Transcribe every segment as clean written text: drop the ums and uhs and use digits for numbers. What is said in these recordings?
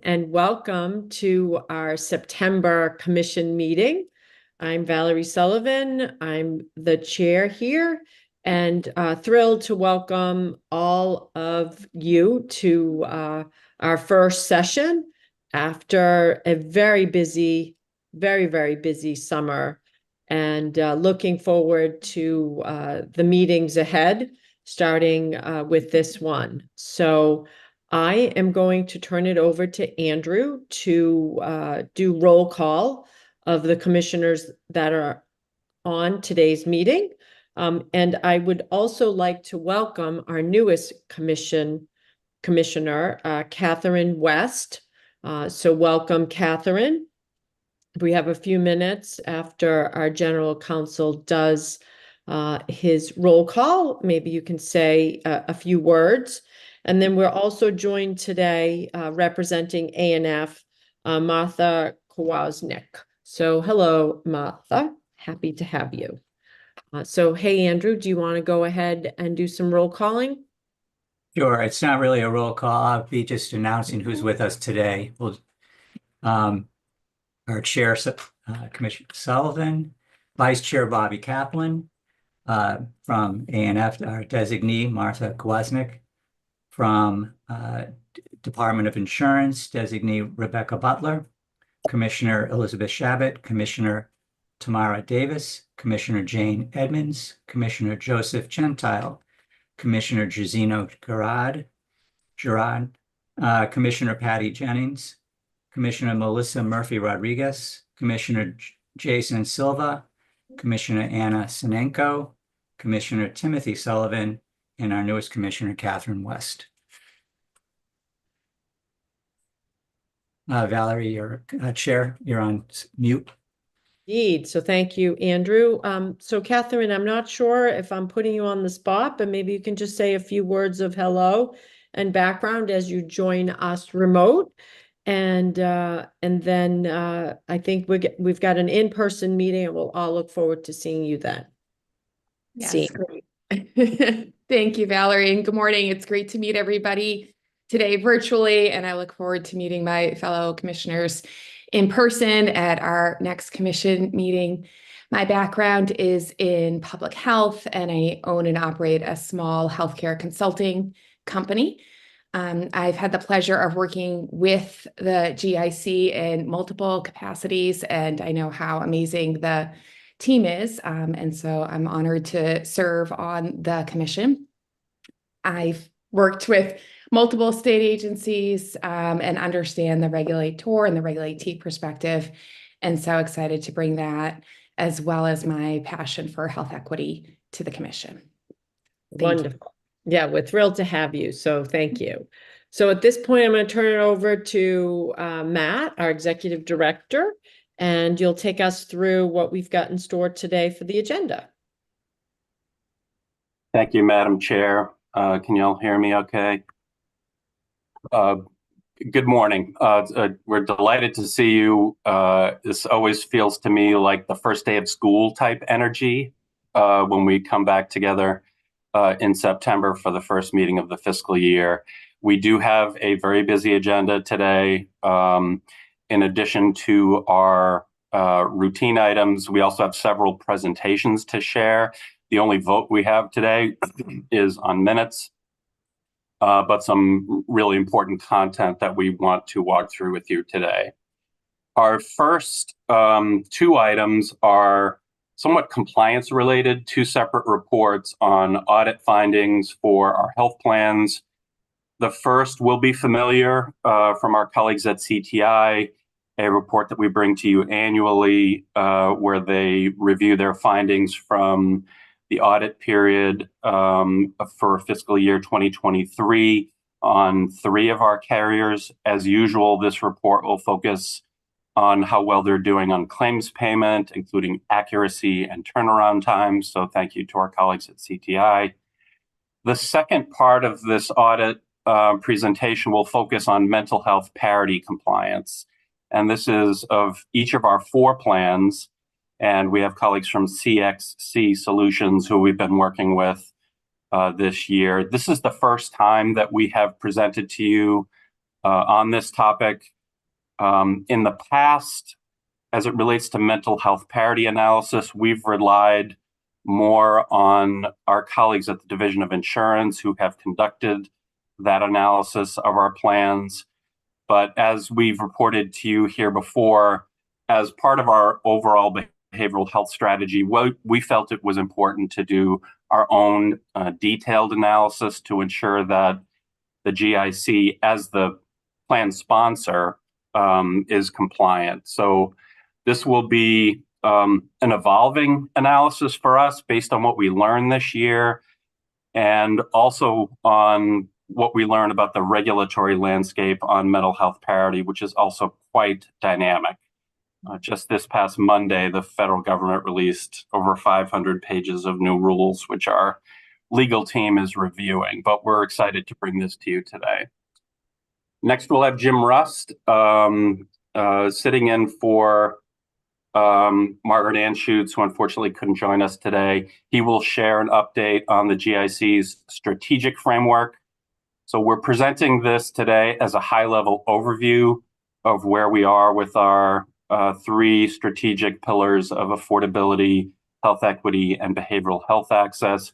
and welcome to our September Commission meeting. I'm Valerie Sullivan. I'm the chair here, and thrilled to welcome all of you to our first session after a very busy, very busy summer, and looking forward to the meetings ahead, starting with this one. So I am going to turn it over to Andrew to do roll call of the commissioners that are on today's meeting. And I would also like to welcome our newest commissioner, Catherine West. So welcome, Catherine. We have a few minutes after our general counsel does his roll call. Maybe you can say a few words. And then we're also joined today representing ANF, Martha Kowalczyk. So hello, Martha. Happy to have you. So, hey, Andrew, do you want to go ahead and do some roll calling? Sure. It's not really a roll call. I'll be just announcing who's with us today. We'll, our chair, Commissioner Sullivan, Vice Chair Bobby Kaplan, from ANF, our designee, Martha Kowalczyk, from Department of Insurance, designee Rebecca Butler, Commissioner Elizabeth Shabbat, Commissioner Tamara Davis, Commissioner Jane Edmonds, Commissioner Joseph Gentile, Commissioner Jazino Gerard, Commissioner Patty Jennings, Commissioner Melissa Murphy Rodriguez, Commissioner Jason Silva, Commissioner Anna Sinenko, Commissioner Timothy Sullivan, and our newest commissioner, Catherine West. Valerie, your chair, you're on mute. Indeed. So thank you, Andrew. So Catherine, I'm not sure if I'm putting you on the spot, but maybe you can just say a few words of hello and background as you join us remote. And then I think we've got an in-person meeting, and we'll all look forward to seeing you then. Yes, great. Thank you, Valerie, and good morning. It's great to meet everybody today virtually, and I look forward to meeting my fellow commissioners in person at our next commission meeting. My background is in public health, and I own and operate a small healthcare consulting company. I've had the pleasure of working with the GIC in multiple capacities, and I know how amazing the team is. And so I'm honored to serve on the commission. I've worked with multiple state agencies and understand the regulator and the regulatee perspective. And so excited to bring that, as well as my passion for health equity, to the commission. Wonderful. Yeah, we're thrilled to have you. So thank you. So at this point, I'm going to turn it over to Matt, our executive director, and you'll take us through what we've got in store today for the agenda. Thank you, Madam Chair. Can you all hear me okay? Good morning. We're delighted to see you. This always feels to me like the first day of school type energy when we come back together in September for the first meeting of the fiscal year. We do have a very busy agenda today. In addition to our routine items, we also have several presentations to share. The only vote we have today is on minutes, but some really important content that we want to walk through with you today. Our first two items are somewhat compliance related, two separate reports on audit findings for our health plans. The first will be familiar from our colleagues at CTI, a report that we bring to you annually where they review their findings from the audit period for fiscal year 2023 on 3 of our carriers. As usual, this report will focus on how well they're doing on claims payment, including accuracy and turnaround times. So thank you to our colleagues at CTI. The second part of this audit presentation will focus on mental health parity compliance. And this is of each of our 4 plans. And we have colleagues from CXC Solutions who we've been working with this year. This is the first time that we have presented to you on this topic. In the past, as it relates to mental health parity analysis, we've relied more on our colleagues at the Division of Insurance who have conducted that analysis of our plans. But as we've reported to you here before, as part of our overall behavioral health strategy, we felt it was important to do our own detailed analysis to ensure that the GIC, as the plan sponsor, is compliant. So this will be an evolving analysis for us based on what we learned this year, and also on what we learn about the regulatory landscape on mental health parity, which is also quite dynamic. Just this past Monday, the federal government released over 500 pages of new rules, which our legal team is reviewing, but we're excited to bring this to you today. Next, we'll have Jim Rust sitting in for Margaret Ann Schutz, who unfortunately couldn't join us today. He will share an update on the GIC's strategic framework. So we're presenting this today as a high-level overview of where we are with our three strategic pillars of affordability, health equity, and behavioral health access.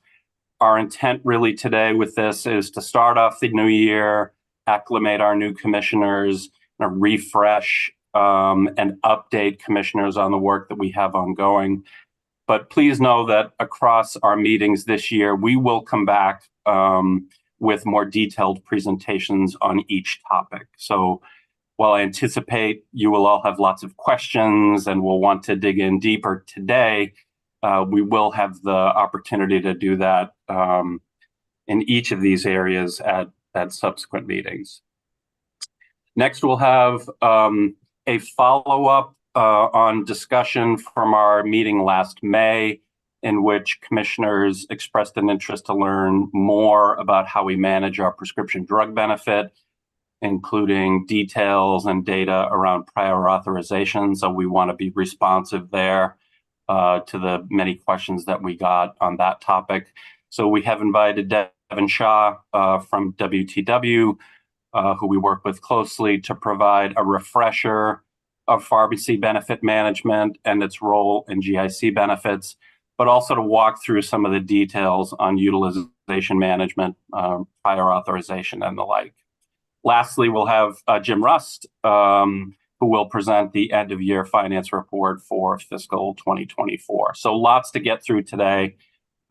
Our intent really today with this is to start off the new year, acclimate our new commissioners, refresh and update commissioners on the work that we have ongoing. But please know that across our meetings this year, we will come back with more detailed presentations on each topic. So while I anticipate you will all have lots of questions and will want to dig in deeper today, we will have the opportunity to do that in each of these areas at subsequent meetings. Next, we'll have a follow-up on discussion from our meeting last May, in which commissioners expressed an interest to learn more about how we manage our prescription drug benefit, including details and data around prior authorization. So we want to be responsive there to the many questions that we got on that topic. So we have invited Devin Shaw from WTW, who we work with closely, to provide a refresher of pharmacy benefit management and its role in GIC benefits, but also to walk through some of the details on utilization management, prior authorization, and the like. Lastly, we'll have Jim Rust, who will present the end-of-year finance report for fiscal 2024. So lots to get through today.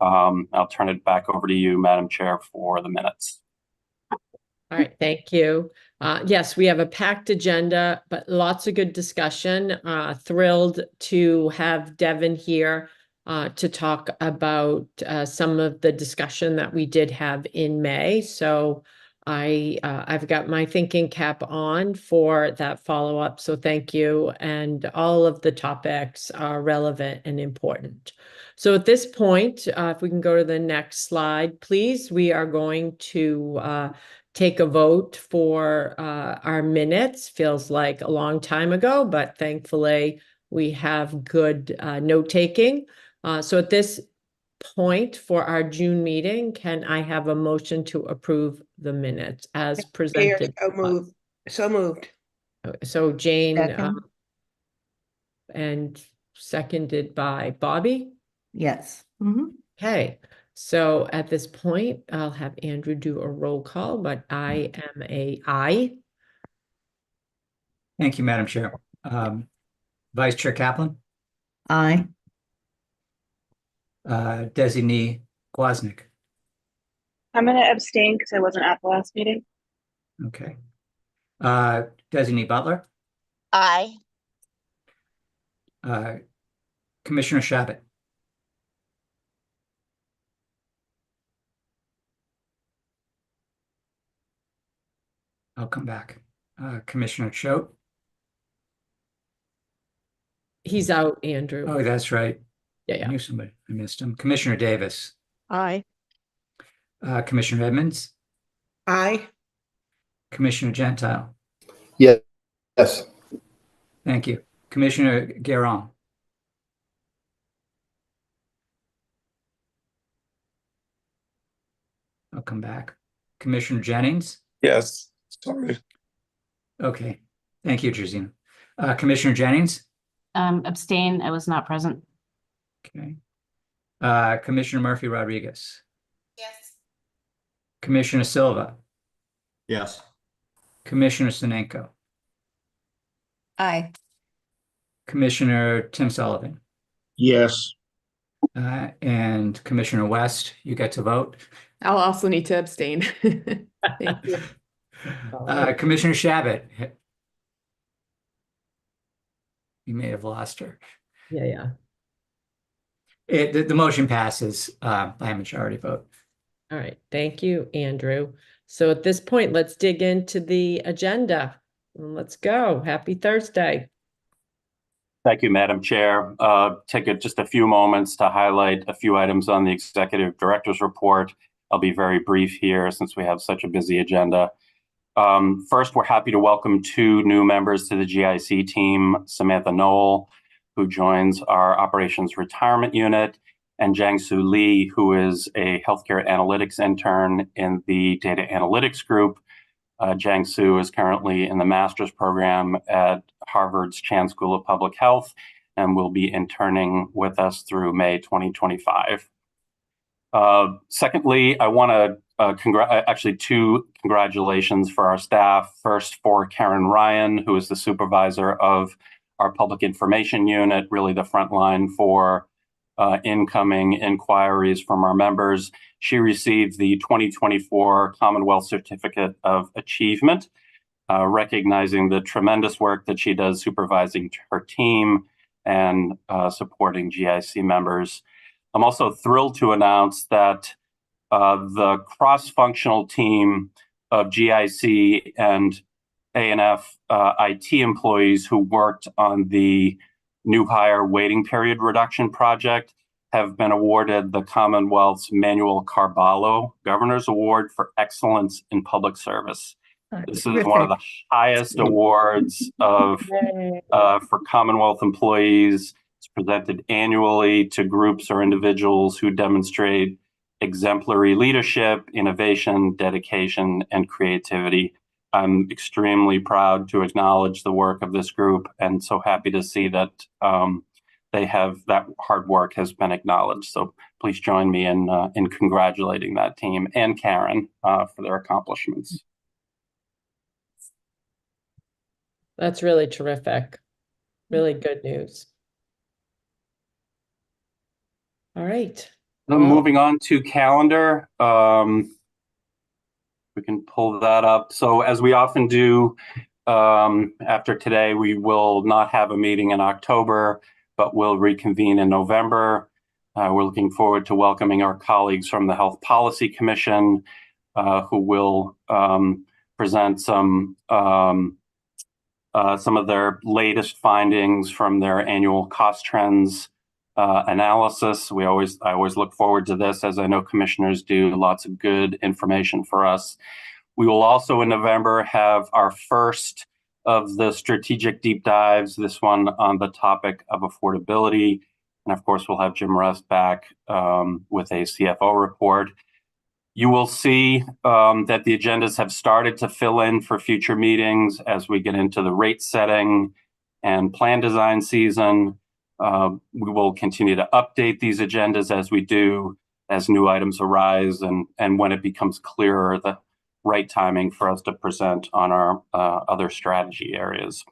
I'll turn it back over to you, Madam Chair, for the minutes. All right, thank you. Yes, we have a packed agenda, but lots of good discussion. Thrilled to have Devin here to talk about some of the discussion that we did have in May. So I've got my thinking cap on for that follow-up. So thank you. And all of the topics are relevant and important. So at this point, if we can go to the next slide, please, we are going to take a vote for our minutes. Feels like a long time ago, but thankfully we have good note-taking. So at this point for our June meeting, can I have a motion to approve the minutes as presented? So moved. So Jane, Second. and seconded by Bobby? Yes. Okay, so at this point, I'll have Andrew do a roll call, but I am a aye. Thank you, Madam Chair. Vice Chair Kaplan, Aye. Designee Kwasnik. I'm going to abstain because I wasn't at the last meeting. Okay. Designee Butler, Aye. Commissioner Shabbat. I'll come back. Commissioner Choate. He's out, Andrew. Oh, that's right. I Yeah. knew somebody. I missed him. Commissioner Davis. Aye. Commissioner Edmonds. Aye. Commissioner Gentile. Yes. Yes. Thank you. Commissioner Guerin. I'll come back. Commissioner Jennings. Yes. Sorry. Okay. Thank you, Georgina. Commissioner Jennings? Abstain. I was not present. Okay. Commissioner Murphy Rodriguez? Yes. Commissioner Silva? Yes. Commissioner Sinenko? Aye. Commissioner Tim Sullivan? Yes. And Commissioner West, you get to vote. I'll also need to abstain. Thank you. All right. Commissioner Shabbat? You may have lost her. Yeah. The motion passes by a majority vote. All right. Thank you, Andrew. So at this point, let's dig into the agenda. Let's go. Happy Thursday. Thank you, Madam Chair. Take just a few moments to highlight a few items on the Executive Director's report. I'll be very brief here since we have such a busy agenda. First, we're happy to welcome 2 new members to the GIC team, Samantha Knoll, who joins our Operations Retirement Unit, and Jiangsu Li, who is a healthcare analytics intern in the Data Analytics Group. Jiangsu is currently in the master's program at Harvard's Chan School of Public Health and will be interning with us through May 2025. Secondly, I want to actually 2 congratulations for our staff. First, for Karen Ryan, who is the supervisor of our Public Information Unit, really the front line for incoming inquiries from our members. She received the 2024 Commonwealth Certificate of Achievement, recognizing the tremendous work that she does supervising her team and supporting GIC members. I'm also thrilled to announce that the cross-functional team of GIC and A&F IT employees who worked on the new hire waiting period reduction project have been awarded the Commonwealth's Manuel Carballo Governor's Award for Excellence in Public Service. This is one of the highest awards for Commonwealth employees. It's presented annually to groups or individuals who demonstrate exemplary leadership, innovation, dedication, and creativity. I'm extremely proud to acknowledge the work of this group and so happy to see that that hard work has been acknowledged. So please join me in congratulating that team and Karen for their accomplishments. That's really terrific. Really good news. All right. Moving on to calendar. We can pull that up. So as we often do, after today, we will not have a meeting in October, but we'll reconvene in November. We're looking forward to welcoming our colleagues from the Health Policy Commission, who will present some of their latest findings from their annual cost trends analysis. I always look forward to this, as I know commissioners do. Lots of good information for us. We will also in November have our first of the strategic deep dives, this one on the topic of affordability. And of course, we'll have Jim Rust back with a CFO report. You will see that the agendas have started to fill in for future meetings as we get into the rate setting and plan design season. We will continue to update these agendas as we do, as new items arise, and when it becomes clearer the right timing for us to present on our other strategy areas.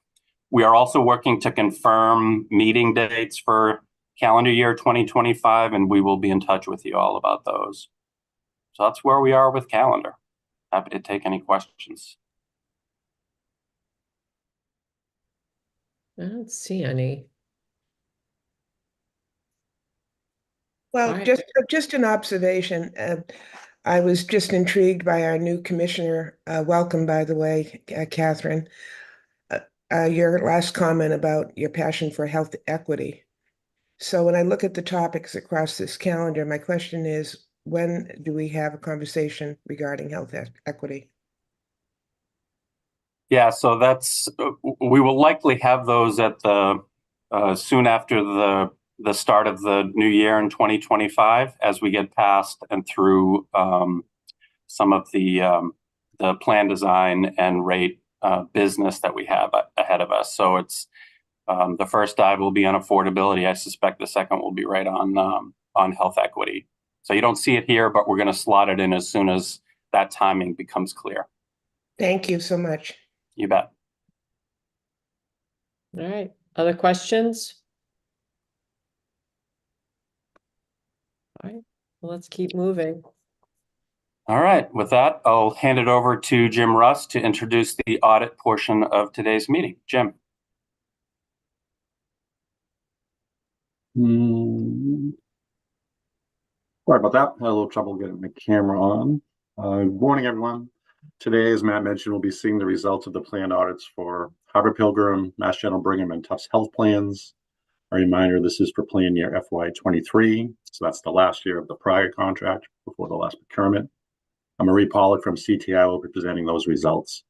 We are also working to confirm meeting dates for calendar year 2025, and we will be in touch with you all about those. So that's where we are with calendar. Happy to take any questions. I don't see any. Well, Right. just an observation. I was just intrigued by our new commissioner. Welcome, by the way, Catherine. Your last comment about your passion for health equity. So when I look at the topics across this calendar, my question is, when do we have a conversation regarding health equity? Yeah, so we will likely have those at the soon after the start of the new year in 2025, as we get past and through some of the plan design and rate business that we have ahead of us. So it's the first dive will be on affordability. I suspect the second will be right on health equity. So you don't see it here, but we're going to slot it in as soon as that timing becomes clear. Thank you so much. You bet. All right. Other questions? All right. Well, let's keep moving. All right. With that, I'll hand it over to Jim Russ to introduce the audit portion of today's meeting. Jim. Sorry about that. Had a little trouble getting the camera on. Good morning, everyone. Today, as Matt mentioned, we'll be seeing the results of the planned audits for Harvard Pilgrim, Mass General Brigham, and Tufts Health Plans. A reminder, this is for plan year FY23, so that's the last year of the prior contract before the last procurement. Marie Pollock from CTI will be presenting those results.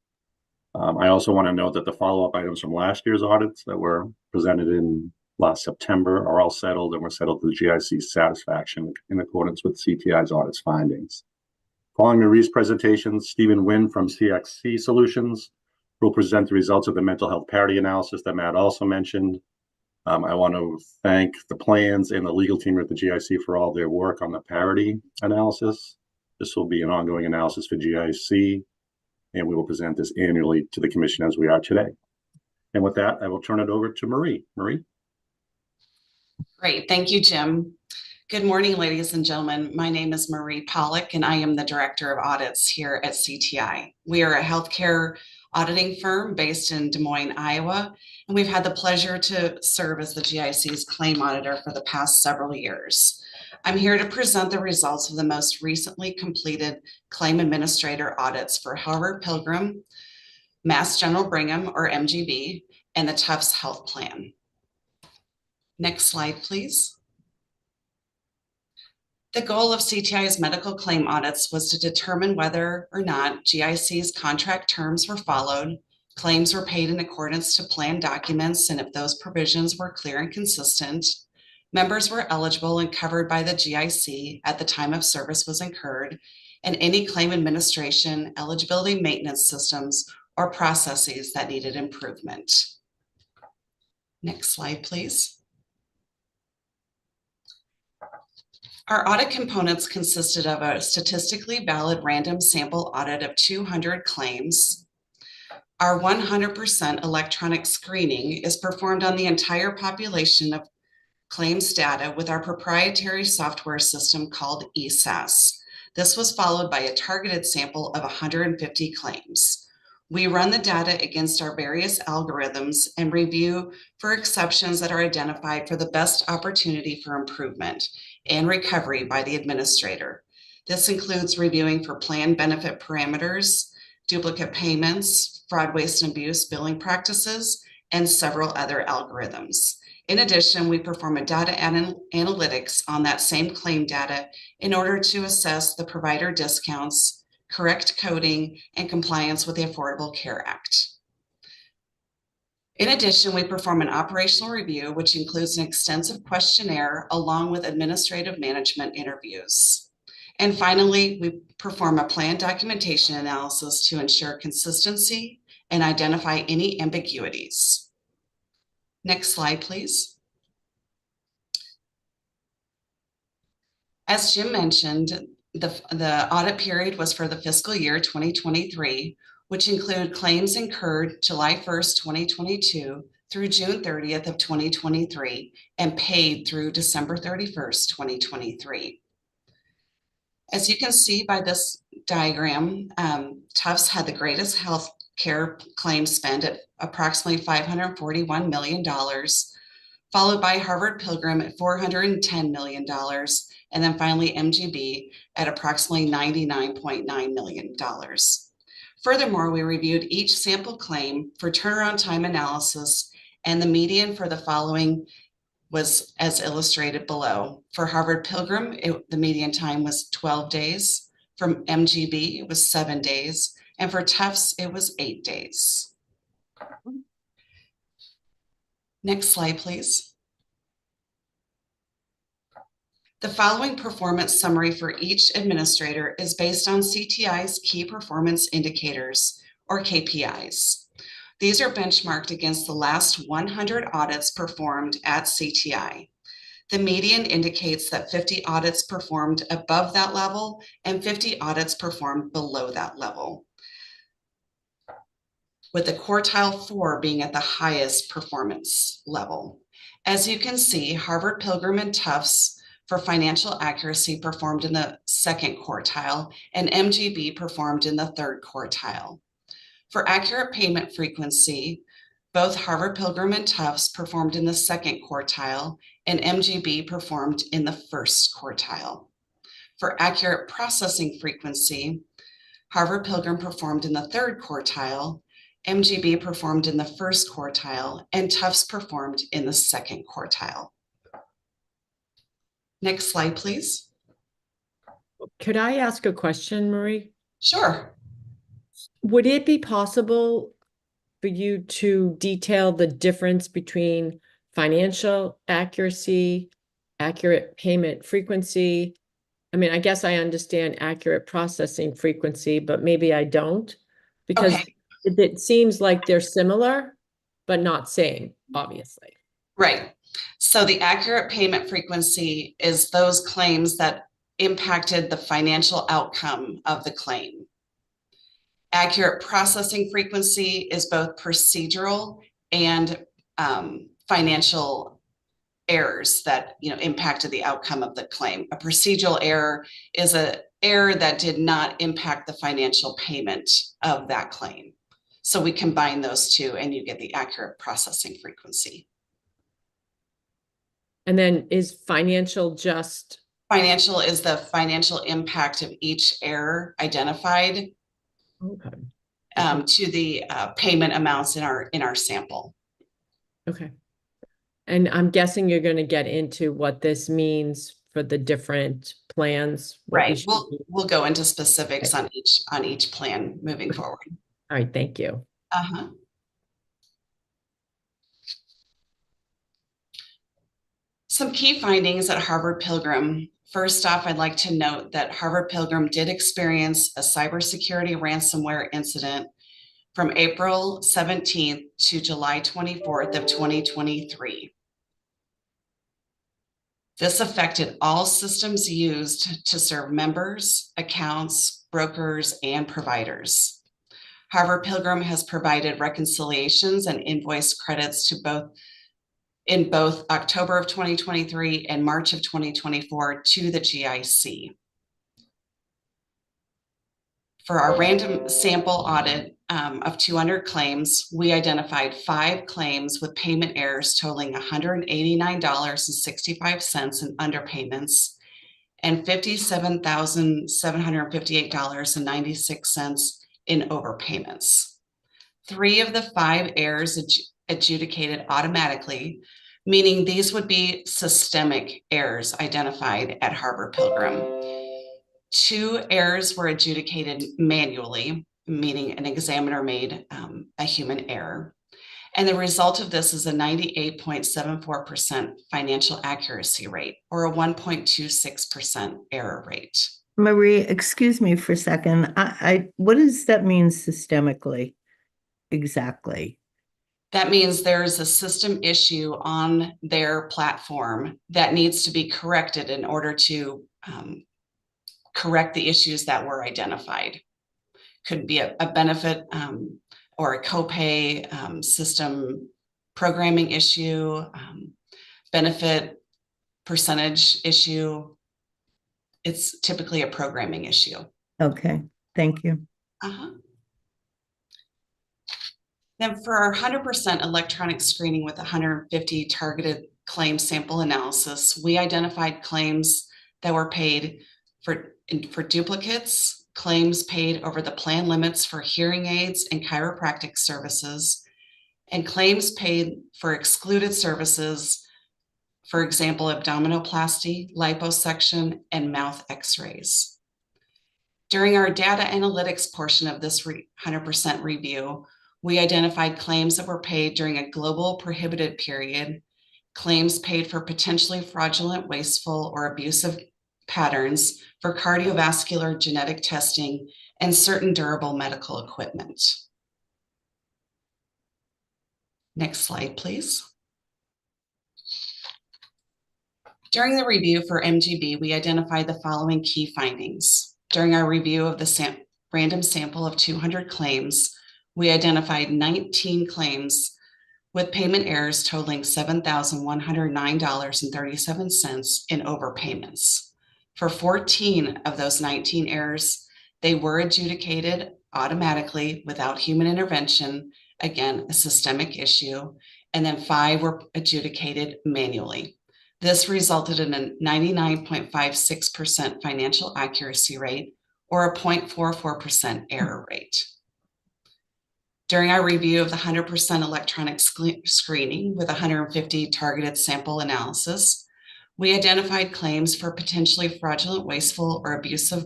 I also want to note that the follow-up items from last year's audits that were presented in last September are all settled and were settled to the GIC's satisfaction in accordance with CTI's audit's findings. Following Marie's presentation, Stephen Wynn from CXC Solutions will present the results of the mental health parity analysis that Matt also mentioned. I want to thank the plans and the legal team at the GIC for all their work on the parity analysis. This will be an ongoing analysis for GIC, and we will present this annually to the commission as we are today. And with that, I will turn it over to Marie. Marie? Great. Thank you, Jim. Good morning, ladies and gentlemen. My name is Marie Pollock, and I am the Director of Audits here at CTI. We are a healthcare auditing firm based in Des Moines, Iowa, and we've had the pleasure to serve as the GIC's claim auditor for the past several years. I'm here to present the results of the most recently completed claim administrator audits for Harvard Pilgrim, Mass General Brigham, or MGB, and the Tufts Health Plan. Next slide, please. The goal of CTI's medical claim audits was to determine whether or not GIC's contract terms were followed, claims were paid in accordance to plan documents, and if those provisions were clear and consistent, members were eligible and covered by the GIC at the time of service was incurred, and any claim administration, eligibility maintenance systems, or processes that needed improvement. Next slide, please. Our audit components consisted of a statistically valid random sample audit of 200 claims. Our 100% electronic screening is performed on the entire population of claims data with our proprietary software system called ESAS. This was followed by a targeted sample of 150 claims. We run the data against our various algorithms and review for exceptions that are identified for the best opportunity for improvement and recovery by the administrator. This includes reviewing for plan benefit parameters, duplicate payments, fraud, waste, and abuse billing practices, and several other algorithms. In addition, we perform a data analytics on that same claim data in order to assess the provider discounts, correct coding, and compliance with the Affordable Care Act. In addition, we perform an operational review, which includes an extensive questionnaire along with administrative management interviews. And finally, we perform a plan documentation analysis to ensure consistency and identify any ambiguities. Next slide, please. As Jim mentioned, the audit period was for the fiscal year 2023, which include claims incurred July 1st, 2022 through June 30th of 2023 and paid through December 31st, 2023. As you can see by this diagram, Tufts had the greatest health care claim spend at approximately $541 million, followed by Harvard Pilgrim at $410 million, and then finally MGB at approximately $99.9 million. Furthermore, we reviewed each sample claim for turnaround time analysis, and the median for the following was as illustrated below. For Harvard Pilgrim, the median time was 12 days. From MGB, it was 7 days. And for Tufts, it was 8 days. Next slide, please. The following performance summary for each administrator is based on CTI's key performance indicators, or KPIs. These are benchmarked against the last 100 audits performed at CTI. The median indicates that 50 audits performed above that level and 50 audits performed below that level, with the quartile 4 being at the highest performance level. As you can see, Harvard Pilgrim and Tufts for financial accuracy performed in the 2nd quartile, and MGB performed in the 3rd quartile. For accurate payment frequency, both Harvard Pilgrim and Tufts performed in the 2nd quartile, and MGB performed in the 1st quartile. For accurate processing frequency, Harvard Pilgrim performed in the 3rd quartile, MGB performed in the 1st quartile, and Tufts performed in the 2nd quartile. Next slide, please. Could I ask a question, Marie? Sure. Would it be possible for you to detail the difference between financial accuracy, accurate payment frequency? I mean, I guess I understand accurate processing frequency, but maybe I don't, because Okay. it seems like they're similar, but not same, obviously. Right. So the accurate payment frequency is those claims that impacted the financial outcome of the claim. Accurate processing frequency is both procedural and financial errors that impacted the outcome of the claim. A procedural error is an error that did not impact the financial payment of that claim. So we combine those two and you get the accurate processing frequency. And then is financial just? Financial is the financial impact of each error identified to the payment amounts in our sample. Okay. And I'm guessing you're going to get into what this means for the different plans. Right. We'll go into specifics on each plan moving forward. All right. Thank you. Some key findings at Harvard Pilgrim. First off, I'd like to note that Harvard Pilgrim did experience a cybersecurity ransomware incident from April 17th to July 24th of 2023. This affected all systems used to serve members, accounts, brokers, and providers. Harvard Pilgrim has provided reconciliations and invoice credits to in both October of 2023 and March of 2024 to the GIC. For our random sample audit of 200 claims, we identified 5 claims with payment errors totaling $189.65 in underpayments and $57,758.96 in overpayments. 3 of the 5 errors adjudicated automatically, meaning these would be systemic errors identified at Harvard Pilgrim. 2 errors were adjudicated manually, meaning an examiner made a human error. And the result of this is a 98.74% financial accuracy rate, or a 1.26% error rate. Marie, excuse me for a second. What does that mean systemically exactly? That means there's a system issue on their platform that needs to be corrected in order to correct the issues that were identified. Could be a benefit or a copay system programming issue, benefit percentage issue. It's typically a programming issue. Okay, thank you. Then for our 100% electronic screening with 150 targeted claim sample analysis, we identified claims that were paid for duplicates, claims paid over the plan limits for hearing aids and chiropractic services, and claims paid for excluded services, for example, abdominoplasty, liposuction, and mouth x-rays. During our data analytics portion of this 100% review, we identified claims that were paid during a global prohibited period, claims paid for potentially fraudulent, wasteful, or abusive patterns for cardiovascular genetic testing and certain durable medical equipment. Next slide, please. During the review for MGB, we identified the following key findings. During our review of the random sample of 200 claims, we identified 19 claims with payment errors totaling $7,109.37 in overpayments. For 14 of those 19 errors, they were adjudicated automatically without human intervention, again, a systemic issue, and then 5 were adjudicated manually. This resulted in a 99.56% financial accuracy rate or a 0.44% error rate. During our review of the 100% electronic screening with 150 targeted sample analysis, we identified claims for potentially fraudulent, wasteful, or abusive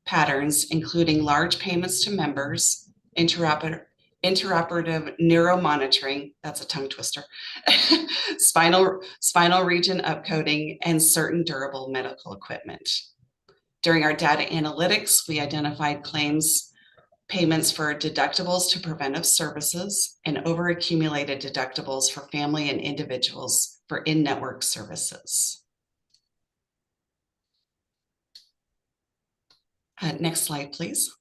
patterns, including large payments to members, interoperative neuromonitoring, that's a tongue twister, spinal region upcoding, and certain durable medical equipment. During our data analytics, we identified payments for deductibles to preventive services and overaccumulated deductibles for family and individuals for in-network services. Next slide, please.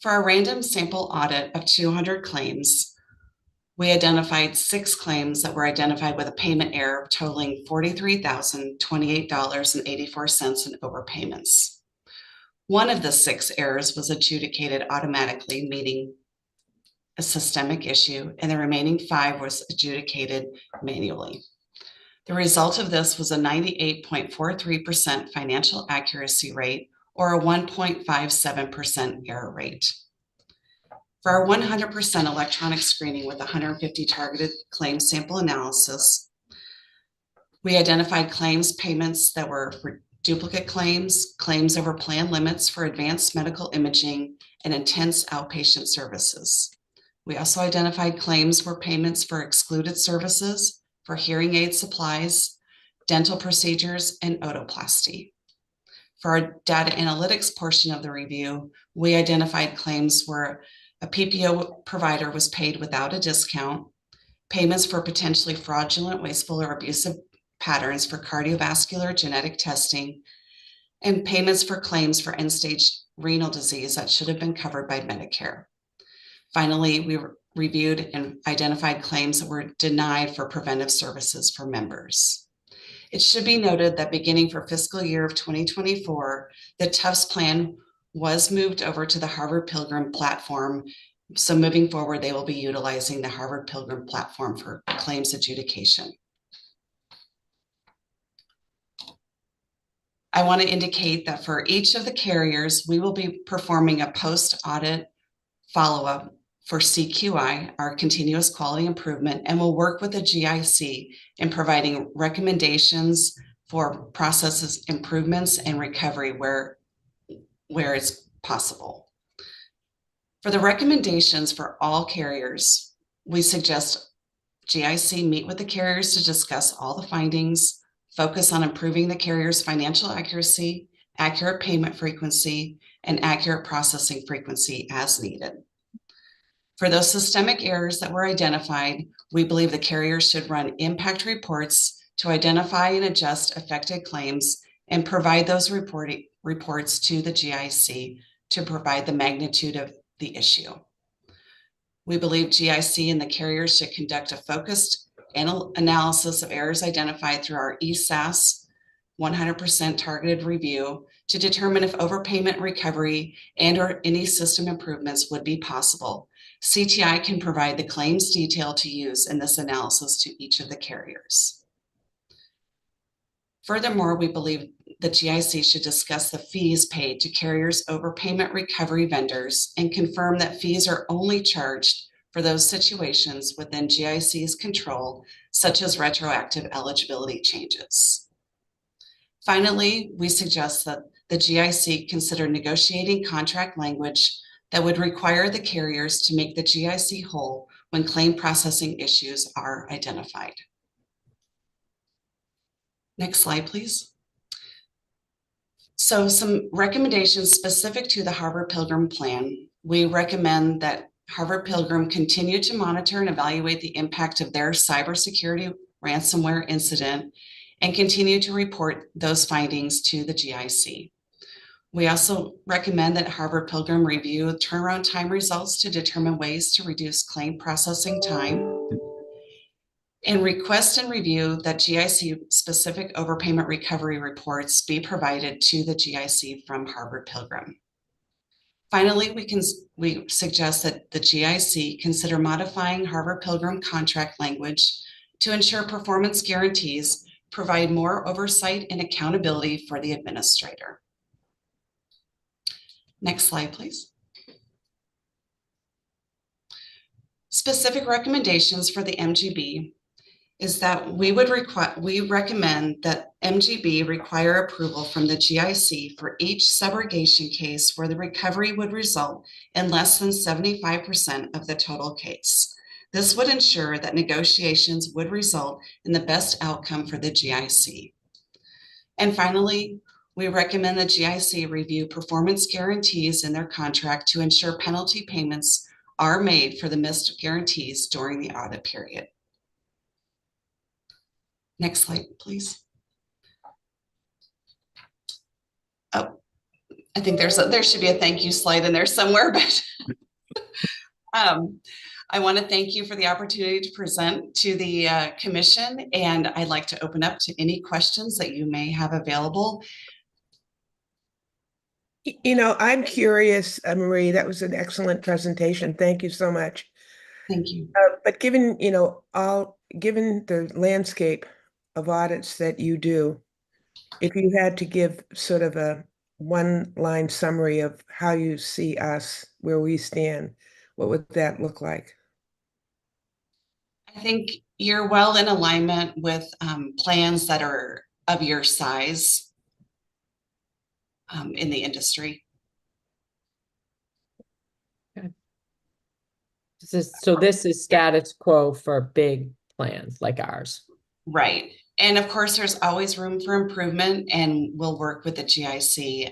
For our random sample audit of 200 claims, we identified 6 claims that were identified with a payment error totaling $43,028.84 in overpayments. One of the 6 errors was adjudicated automatically, meaning a systemic issue, and the remaining 5 was adjudicated manually. The result of this was a 98.43% financial accuracy rate or a 1.57% error rate. For our 100% electronic screening with 150 targeted claim sample analysis, we identified payments that were for duplicate claims over plan limits for advanced medical imaging and intense outpatient services. We also identified claims were payments for excluded services, for hearing aid supplies, dental procedures, and otoplasty. For our data analytics portion of the review, we identified claims where a PPO provider was paid without a discount, payments for potentially fraudulent, wasteful, or abusive patterns for cardiovascular genetic testing, and payments for claims for end-stage renal disease that should have been covered by Medicare. Finally, we reviewed and identified claims that were denied for preventive services for members. It should be noted that beginning for fiscal year of 2024, the Tufts plan was moved over to the Harvard Pilgrim platform. So moving forward, they will be utilizing the Harvard Pilgrim platform for claims adjudication. I want to indicate that for each of the carriers, we will be performing a post-audit follow-up for CQI, our continuous quality improvement, and we'll work with the GIC in providing recommendations for processes improvements and recovery where it's possible. For the recommendations for all carriers, we suggest GIC meet with the carriers to discuss all the findings, focus on improving the carrier's financial accuracy, accurate payment frequency, and accurate processing frequency as needed. For those systemic errors that were identified, we believe the carriers should run impact reports to identify and adjust affected claims and provide those reports to the GIC to provide the magnitude of the issue. We believe GIC and the carriers should conduct a focused analysis of errors identified through our ESAS 100% targeted review to determine if overpayment recovery and/or any system improvements would be possible. CTI can provide the claims detail to use in this analysis to each of the carriers. Furthermore, we believe the GIC should discuss the fees paid to carriers' overpayment recovery vendors and confirm that fees are only charged for those situations within GIC's control, such as retroactive eligibility changes. Finally, we suggest that the GIC consider negotiating contract language that would require the carriers to make the GIC whole when claim processing issues are identified. Next slide, please. So some recommendations specific to the Harvard Pilgrim plan. we recommend that Harvard Pilgrim continue to monitor and evaluate the impact of their cybersecurity ransomware incident and continue to report those findings to the GIC. We also recommend that Harvard Pilgrim review turnaround time results to determine ways to reduce claim processing time, and request and review that GIC specific overpayment recovery reports be provided to the GIC from Harvard Pilgrim. Finally, we suggest that the GIC consider modifying Harvard Pilgrim contract language to ensure performance guarantees provide more oversight and accountability for the administrator. Next slide, please. Specific recommendations for the MGB is that we recommend that MGB require approval from the GIC for each subrogation case where the recovery would result in less than 75% of the total case. This would ensure that negotiations would result in the best outcome for the GIC. And finally, we recommend the GIC review performance guarantees in their contract to ensure penalty payments are made for the missed guarantees during the audit period. Next slide, please. Oh, I think there should be a thank you slide in there somewhere, but I want to thank you for the opportunity to present to the commission, and I'd like to open up to any questions that you may have available. You know, I'm curious, Marie, that was an excellent presentation. Thank you so much. Thank you. But given, given the landscape of audits that you do, if you had to give sort of a one-line summary of how you see us, where we stand, what would that look like? I think you're well in alignment with plans that are of your size in the industry. Okay. This is status quo for big plans like ours. Right. And of course, there's always room for improvement, and we'll work with the GIC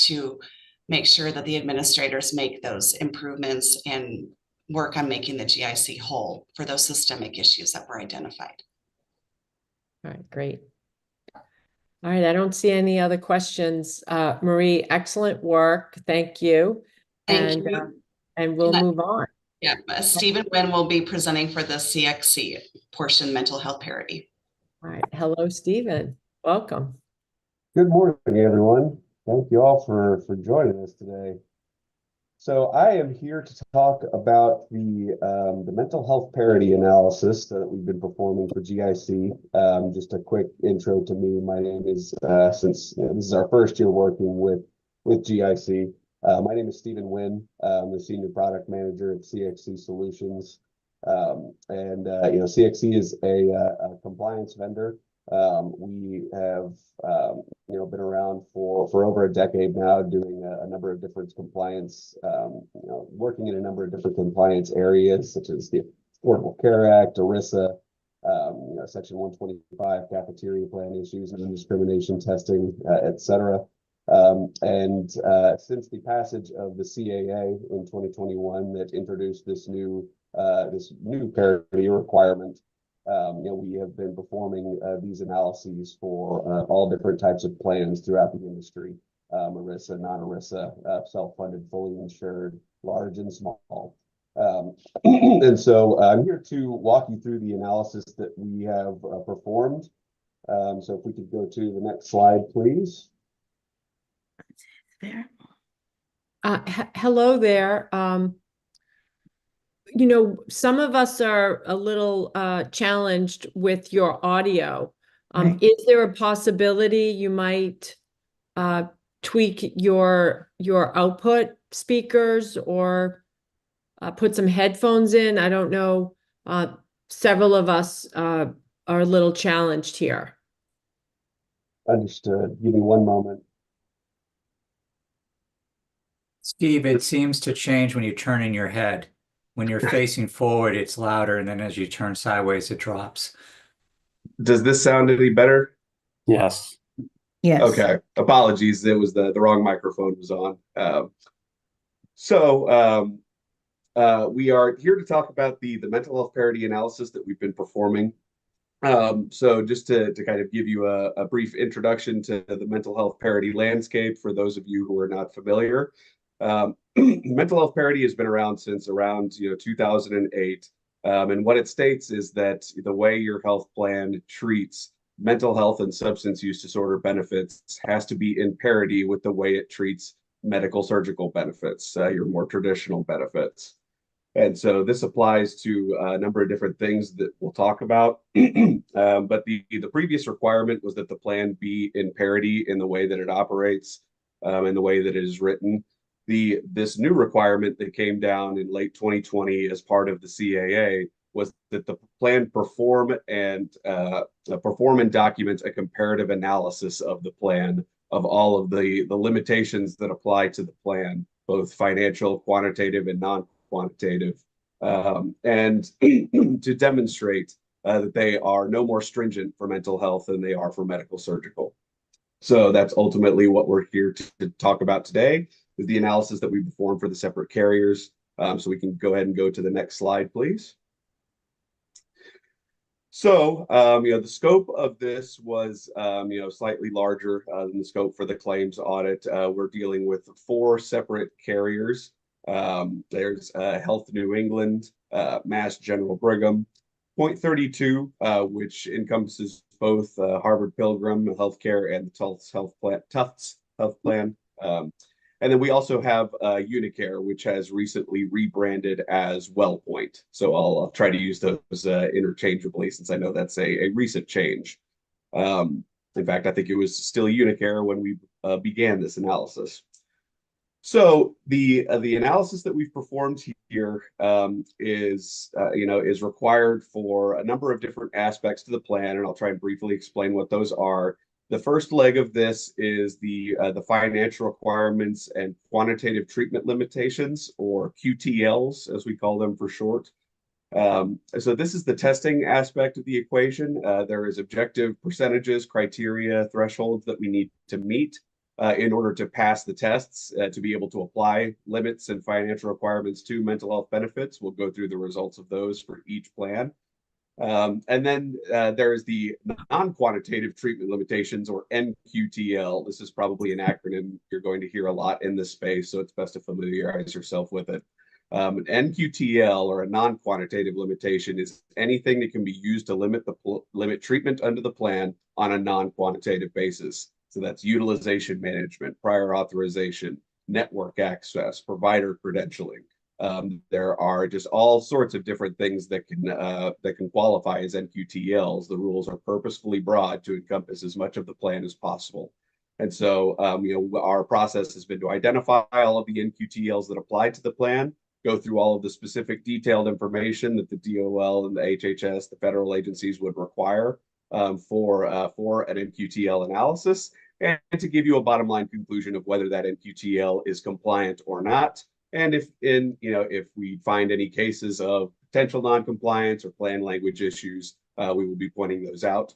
to make sure that the administrators make those improvements and work on making the GIC whole for those systemic issues that were identified. All right, great. All right, I don't see any other questions. Marie, excellent work. Thank you. Thank you. And we'll move on. Yeah, Stephen Wynn will be presenting for the CXC portion, mental health parity. All right. Hello, Stephen. Welcome. Good morning, everyone. Thank you all for joining us today. So I am here to talk about the mental health parity analysis that we've been performing for GIC. Just a quick intro to me. My name is, since this is our first year working with GIC, my name is Stephen Wynn. I'm the Senior Product Manager at CXC Solutions. CXC is a compliance vendor. We have been around for over a decade now, doing a number of different compliance, working in a number of different compliance areas, such as the Affordable Care Act, ERISA, Section 125 cafeteria plan issues, non-discrimination testing, et cetera. Since the passage of the CAA in 2021 that introduced this new parity requirement, we have been performing these analyses for all different types of plans throughout the industry, ERISA, non-ERISA, self-funded, fully insured, large and small. And so I'm here to walk you through the analysis that we have performed. So if we could go to the next slide, please. There. Hello there. Some of us are a little challenged with your audio. Right. Is there a possibility you might tweak your output speakers or put some headphones in? I don't know. Several of us are a little challenged here. Understood. Give me one moment. Steve, it seems to change when you turn in your head. When you're facing forward, it's louder, and then as you turn sideways, it drops. Does this sound any better? Yes. Yes. Okay. Apologies. It was the wrong microphone was on. So we are here to talk about the mental health parity analysis that we've been performing. So just to kind of give you a brief introduction to the mental health parity landscape for those of you who are not familiar. Mental health parity has been around since around 2008. And what it states is that the way your health plan treats mental health and substance use disorder benefits has to be in parity with the way it treats medical surgical benefits, your more traditional benefits. And so this applies to a number of different things that we'll talk about. But the previous requirement was that the plan be in parity in the way that it operates, in the way that it is written. This new requirement that came down in late 2020 as part of the CAA was that the plan perform and document a comparative analysis of the plan of all of the limitations that apply to the plan, both financial, quantitative, and non-quantitative, and to demonstrate that they are no more stringent for mental health than they are for medical surgical. So that's ultimately what we're here to talk about today, is the analysis that we performed for the separate carriers. So we can go ahead and go to the next slide, please. So, the scope of this was, slightly larger than the scope for the claims audit. We're dealing with 4 separate carriers. There's Health New England, Mass General Brigham, Point 32, which encompasses both Harvard Pilgrim Healthcare and the Tufts Health Plan. And then we also have Unicare, which has recently rebranded as WellPoint. So I'll try to use those interchangeably, since I know that's a recent change. In fact, I think it was still Unicare when we began this analysis. So the analysis that we've performed here is required for a number of different aspects to the plan, and I'll try and briefly explain what those are. The first leg of this is the financial requirements and quantitative treatment limitations, or QTLs, as we call them for short. So this is the testing aspect of the equation. There is objective percentages, criteria, thresholds that we need to meet in order to pass the tests, to be able to apply limits and financial requirements to mental health benefits. We'll go through the results of those for each plan. And then there is the non-quantitative treatment limitations, or NQTL. This is probably an acronym you're going to hear a lot in this space, so it's best to familiarize yourself with it. An NQTL, or a non-quantitative limitation, is anything that can be used to limit treatment under the plan on a non-quantitative basis. So that's utilization management, prior authorization, network access, provider credentialing. There are just all sorts of different things that can qualify as NQTLs. The rules are purposefully broad to encompass as much of the plan as possible. And so, our process has been to identify all of the NQTLs that apply to the plan, go through all of the specific detailed information that the DOL and the HHS, the federal agencies, would require for an NQTL analysis, and to give you a bottom line conclusion of whether that NQTL is compliant or not. And if we find any cases of potential non-compliance or plan language issues, we will be pointing those out.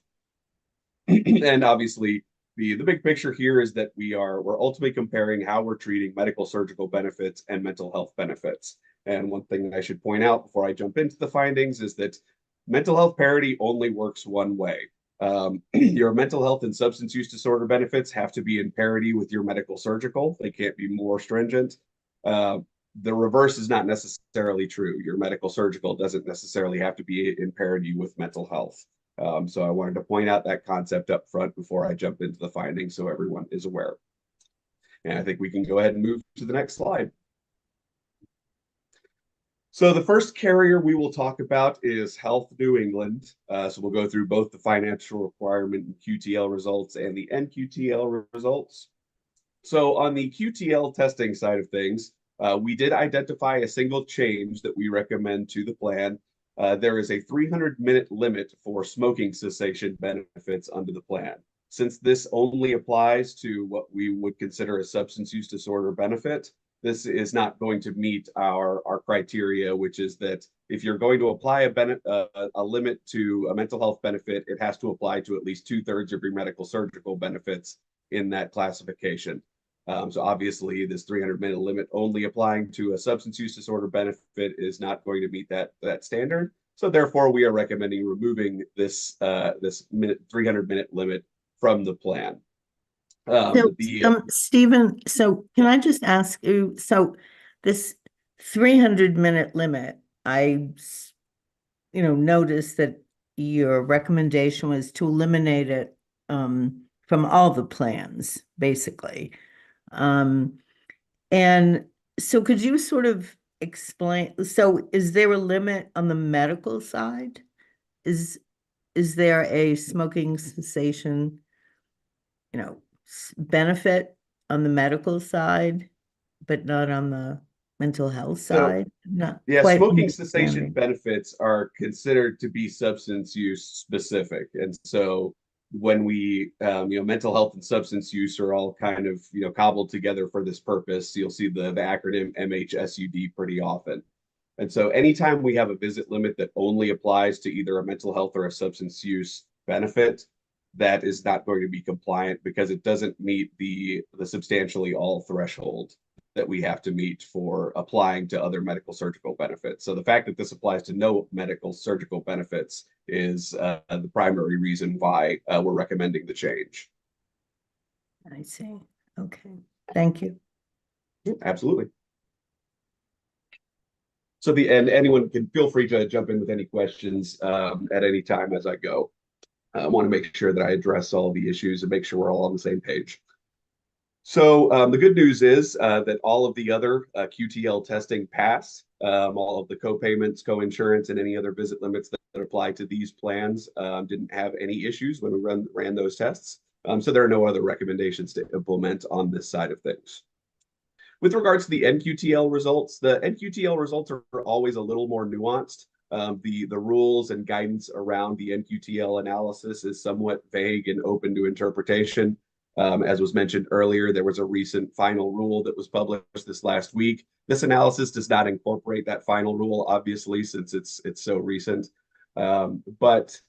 And obviously, the big picture here is that we're ultimately comparing how we're treating medical surgical benefits and mental health benefits. And one thing I should point out before I jump into the findings is that mental health parity only works one way. Your mental health and substance use disorder benefits have to be in parity with your medical surgical. They can't be more stringent. The reverse is not necessarily true. Your medical surgical doesn't necessarily have to be in parity with mental health. So I wanted to point out that concept up front before I jump into the findings, so everyone is aware. And I think we can go ahead and move to the next slide. So the first carrier we will talk about is Health New England. So we'll go through both the financial requirement and QTL results and the NQTL results. So on the QTL testing side of things, we did identify a single change that we recommend to the plan. There is a 300-minute limit for smoking cessation benefits under the plan. Since this only applies to what we would consider a substance use disorder benefit, this is not going to meet our criteria, which is that if you're going to apply a limit to a mental health benefit, it has to apply to at least 2/3 of your medical surgical benefits in that classification. So obviously this 300-minute limit only applying to a substance use disorder benefit is not going to meet that standard. So therefore, we are recommending removing this 300-minute limit from the plan. Stephen, so can I just ask you, so this 300-minute limit, I noticed that your recommendation was to eliminate it from all the plans, basically. And so could you sort of explain, so is there a limit on the medical side? Is there a smoking cessation, benefit on the medical side, but not on the mental health side? Not yeah, quite smoking cessation understanding. benefits are considered to be substance use specific. And so when we, mental health and substance use are all kind of, cobbled together for this purpose. You'll see the acronym MHSUD pretty often. And so anytime we have a visit limit that only applies to either a mental health or a substance use benefit, that is not going to be compliant because it doesn't meet the substantially all threshold that we have to meet for applying to other medical surgical benefits. So the fact that this applies to no medical surgical benefits is the primary reason why we're recommending the change. I see. Okay. Thank you. Absolutely. So and anyone can feel free to jump in with any questions at any time as I go. I want to make sure that I address all the issues and make sure we're all on the same page. So the good news is that all of the other QTL testing passed. All of the co-payments, co-insurance, and any other visit limits that apply to these plans didn't have any issues when we ran those tests. So there are no other recommendations to implement on this side of things. With regards to the NQTL results, the NQTL results are always a little more nuanced. The rules and guidance around the NQTL analysis is somewhat vague and open to interpretation. As was mentioned earlier, there was a recent final rule that was published this last week. This analysis does not incorporate that final rule, obviously, since it's so recent. But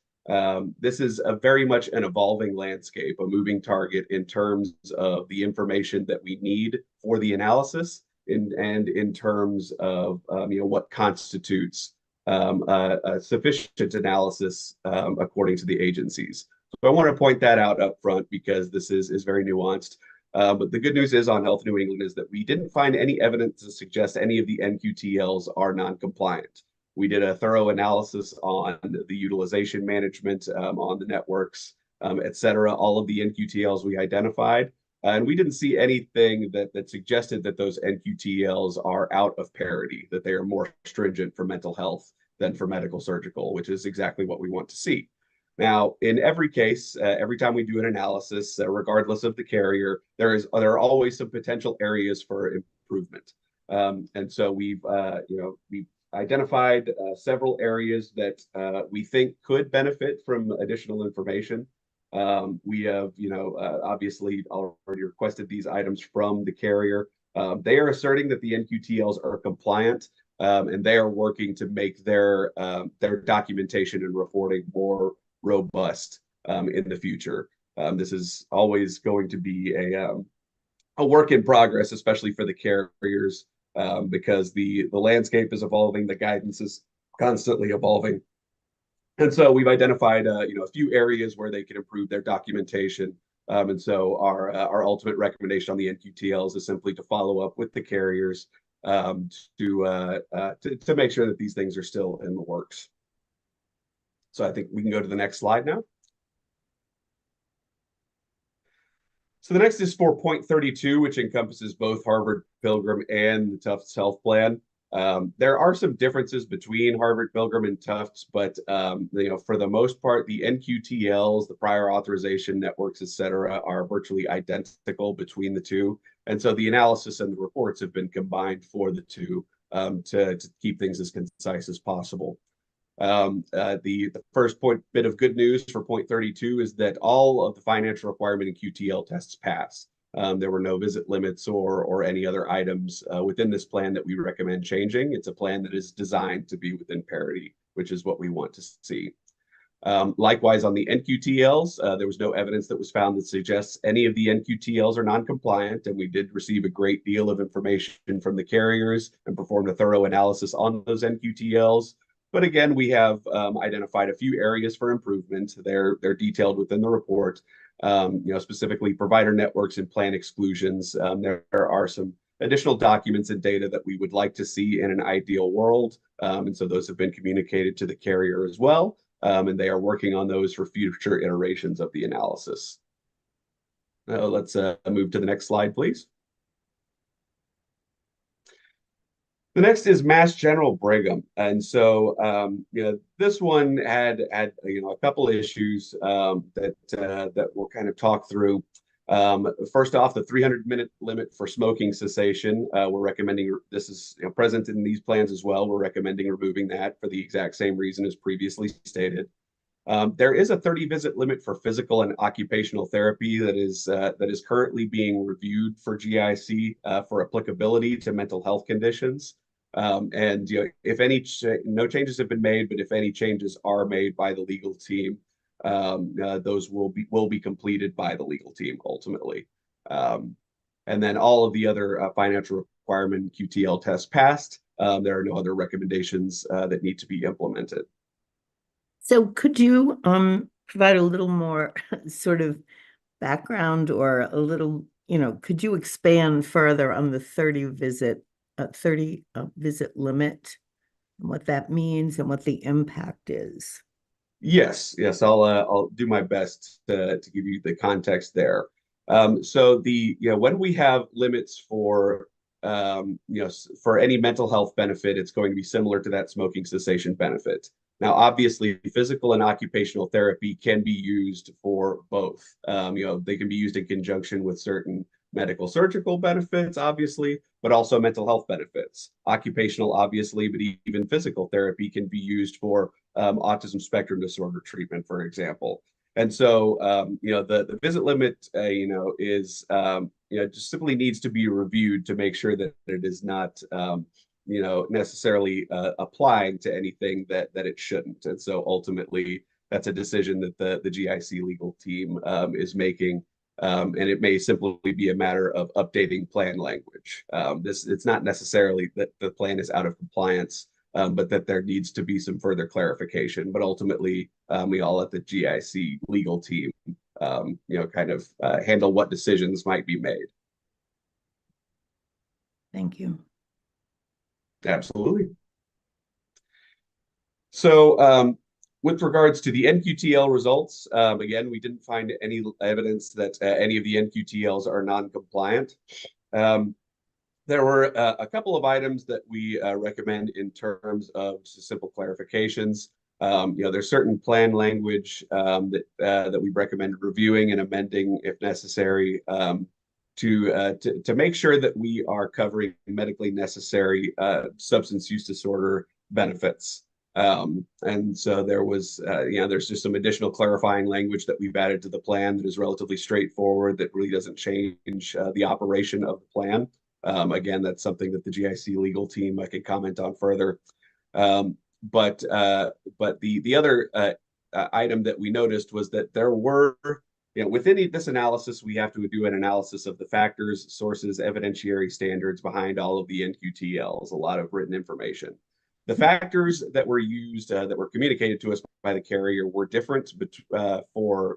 this is very much an evolving landscape, a moving target in terms of the information that we need for the analysis and in terms of what constitutes a sufficient analysis according to the agencies. So I want to point that out up front because this is very nuanced. But the good news is on Health New England is that we didn't find any evidence to suggest any of the NQTLs are non-compliant. We did a thorough analysis on the utilization management, on the networks, et cetera, all of the NQTLs we identified. And we didn't see anything that suggested that those NQTLs are out of parity, that they are more stringent for mental health than for medical surgical, which is exactly what we want to see. Now, in every case, every time we do an analysis, regardless of the carrier, there are always some potential areas for improvement. And so we've identified several areas that we think could benefit from additional information. We have, obviously already requested these items from the carrier. They are asserting that the NQTLs are compliant, and they are working to make their documentation and reporting more robust in the future. This is always going to be a work in progress, especially for the carriers, because the landscape is evolving, the guidance is constantly evolving. And so we've identified a few areas where they can improve their documentation. And so our ultimate recommendation on the NQTLs is simply to follow up with the carriers to make sure that these things are still in the works. So I think we can go to the next slide now. So the next is for point 32, which encompasses both Harvard Pilgrim and the Tufts Health Plan. There are some differences between Harvard Pilgrim and Tufts, but for the most part, the NQTLs, the prior authorization networks, et cetera, are virtually identical between the two. And so the analysis and the reports have been combined for the two to keep things as concise as possible. The first bit of good news for point 32 is that all of the financial requirement in QTL tests pass. There were no visit limits or any other items within this plan that we recommend changing. It's a plan that is designed to be within parity, which is what we want to see. Likewise, on the NQTLs, there was no evidence that was found that suggests any of the NQTLs are non-compliant, and we did receive a great deal of information from the carriers and performed a thorough analysis on those NQTLs. But again, we have identified a few areas for improvement. They're detailed within the report. Specifically provider networks and plan exclusions. There are some additional documents and data that we would like to see in an ideal world. And so those have been communicated to the carrier as well. And they are working on those for future iterations of the analysis. Let's move to the next slide, please. The next is Mass General Brigham, and so this one had a couple of issues that we'll kind of talk through. First off, the 300-minute limit for smoking cessation. We're recommending, this is present in these plans as well. We're recommending removing that for the exact same reason as previously stated. There is a 30-visit limit for physical and occupational therapy that is currently being reviewed for GIC for applicability to mental health conditions. And if any no changes have been made, but if any changes are made by the legal team, those will be completed by the legal team ultimately. And then all of the other financial requirement QTL tests passed. There are no other recommendations that need to be implemented. So could you provide a little more sort of background, or a little, could you expand further on the 30 visit limit and what that means and what the impact is? Yes, I'll do my best to give you the context there. So when we have limits for for any mental health benefit, it's going to be similar to that smoking cessation benefit. Now, obviously, physical and occupational therapy can be used for both. They can be used in conjunction with certain medical surgical benefits, obviously, but also mental health benefits. Occupational, obviously, but even physical therapy can be used for autism spectrum disorder treatment, for example. And so, the visit limit, is, just simply needs to be reviewed to make sure that it is not, necessarily applying to anything that it shouldn't. And so ultimately, that's a decision that the GIC legal team is making. And it may simply be a matter of updating plan language. It's not necessarily that the plan is out of compliance, but that there needs to be some further clarification. But ultimately, we all let the GIC legal team, handle what decisions might be made. Thank you. Absolutely. So with regards to the NQTL results, again, we didn't find any evidence that any of the NQTLs are non-compliant. There were a couple of items that we recommend in terms of simple clarifications. There's certain plan language that we recommend reviewing and amending if necessary, to make sure that we are covering medically necessary substance use disorder benefits. And so there was, there's just some additional clarifying language that we've added to the plan that is relatively straightforward, that really doesn't change the operation of the plan. Again, that's something that the GIC legal team can comment on further. But the other item that we noticed was that there were, within this analysis, we have to do an analysis of the factors, sources, evidentiary standards behind all of the NQTLs, a lot of written information. The factors that were used, that were communicated to us by the carrier, were different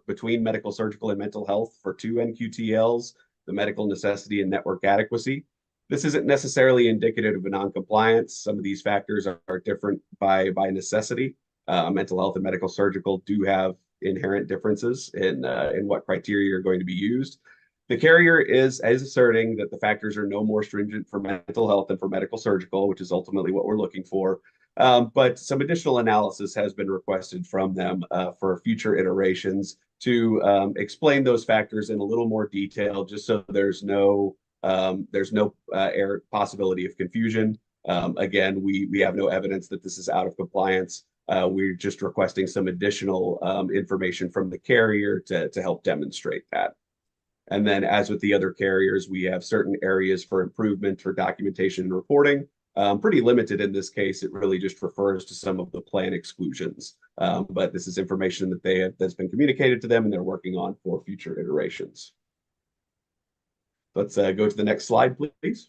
between medical, surgical, and mental health for 2 NQTLs, the medical necessity and network adequacy. This isn't necessarily indicative of a non-compliance. Some of these factors are different by necessity. Mental health and medical surgical do have inherent differences in what criteria are going to be used. The carrier is asserting that the factors are no more stringent for mental health than for medical surgical, which is ultimately what we're looking for. But some additional analysis has been requested from them for future iterations to explain those factors in a little more detail, just so there's no possibility of confusion. Again, we have no evidence that this is out of compliance. We're just requesting some additional information from the carrier to help demonstrate that. And then, as with the other carriers, we have certain areas for improvement for documentation and reporting. pretty limited in this case. It really just refers to some of the plan exclusions. But this is information that's been communicated to them and they're working on for future iterations. Let's go to the next slide, please.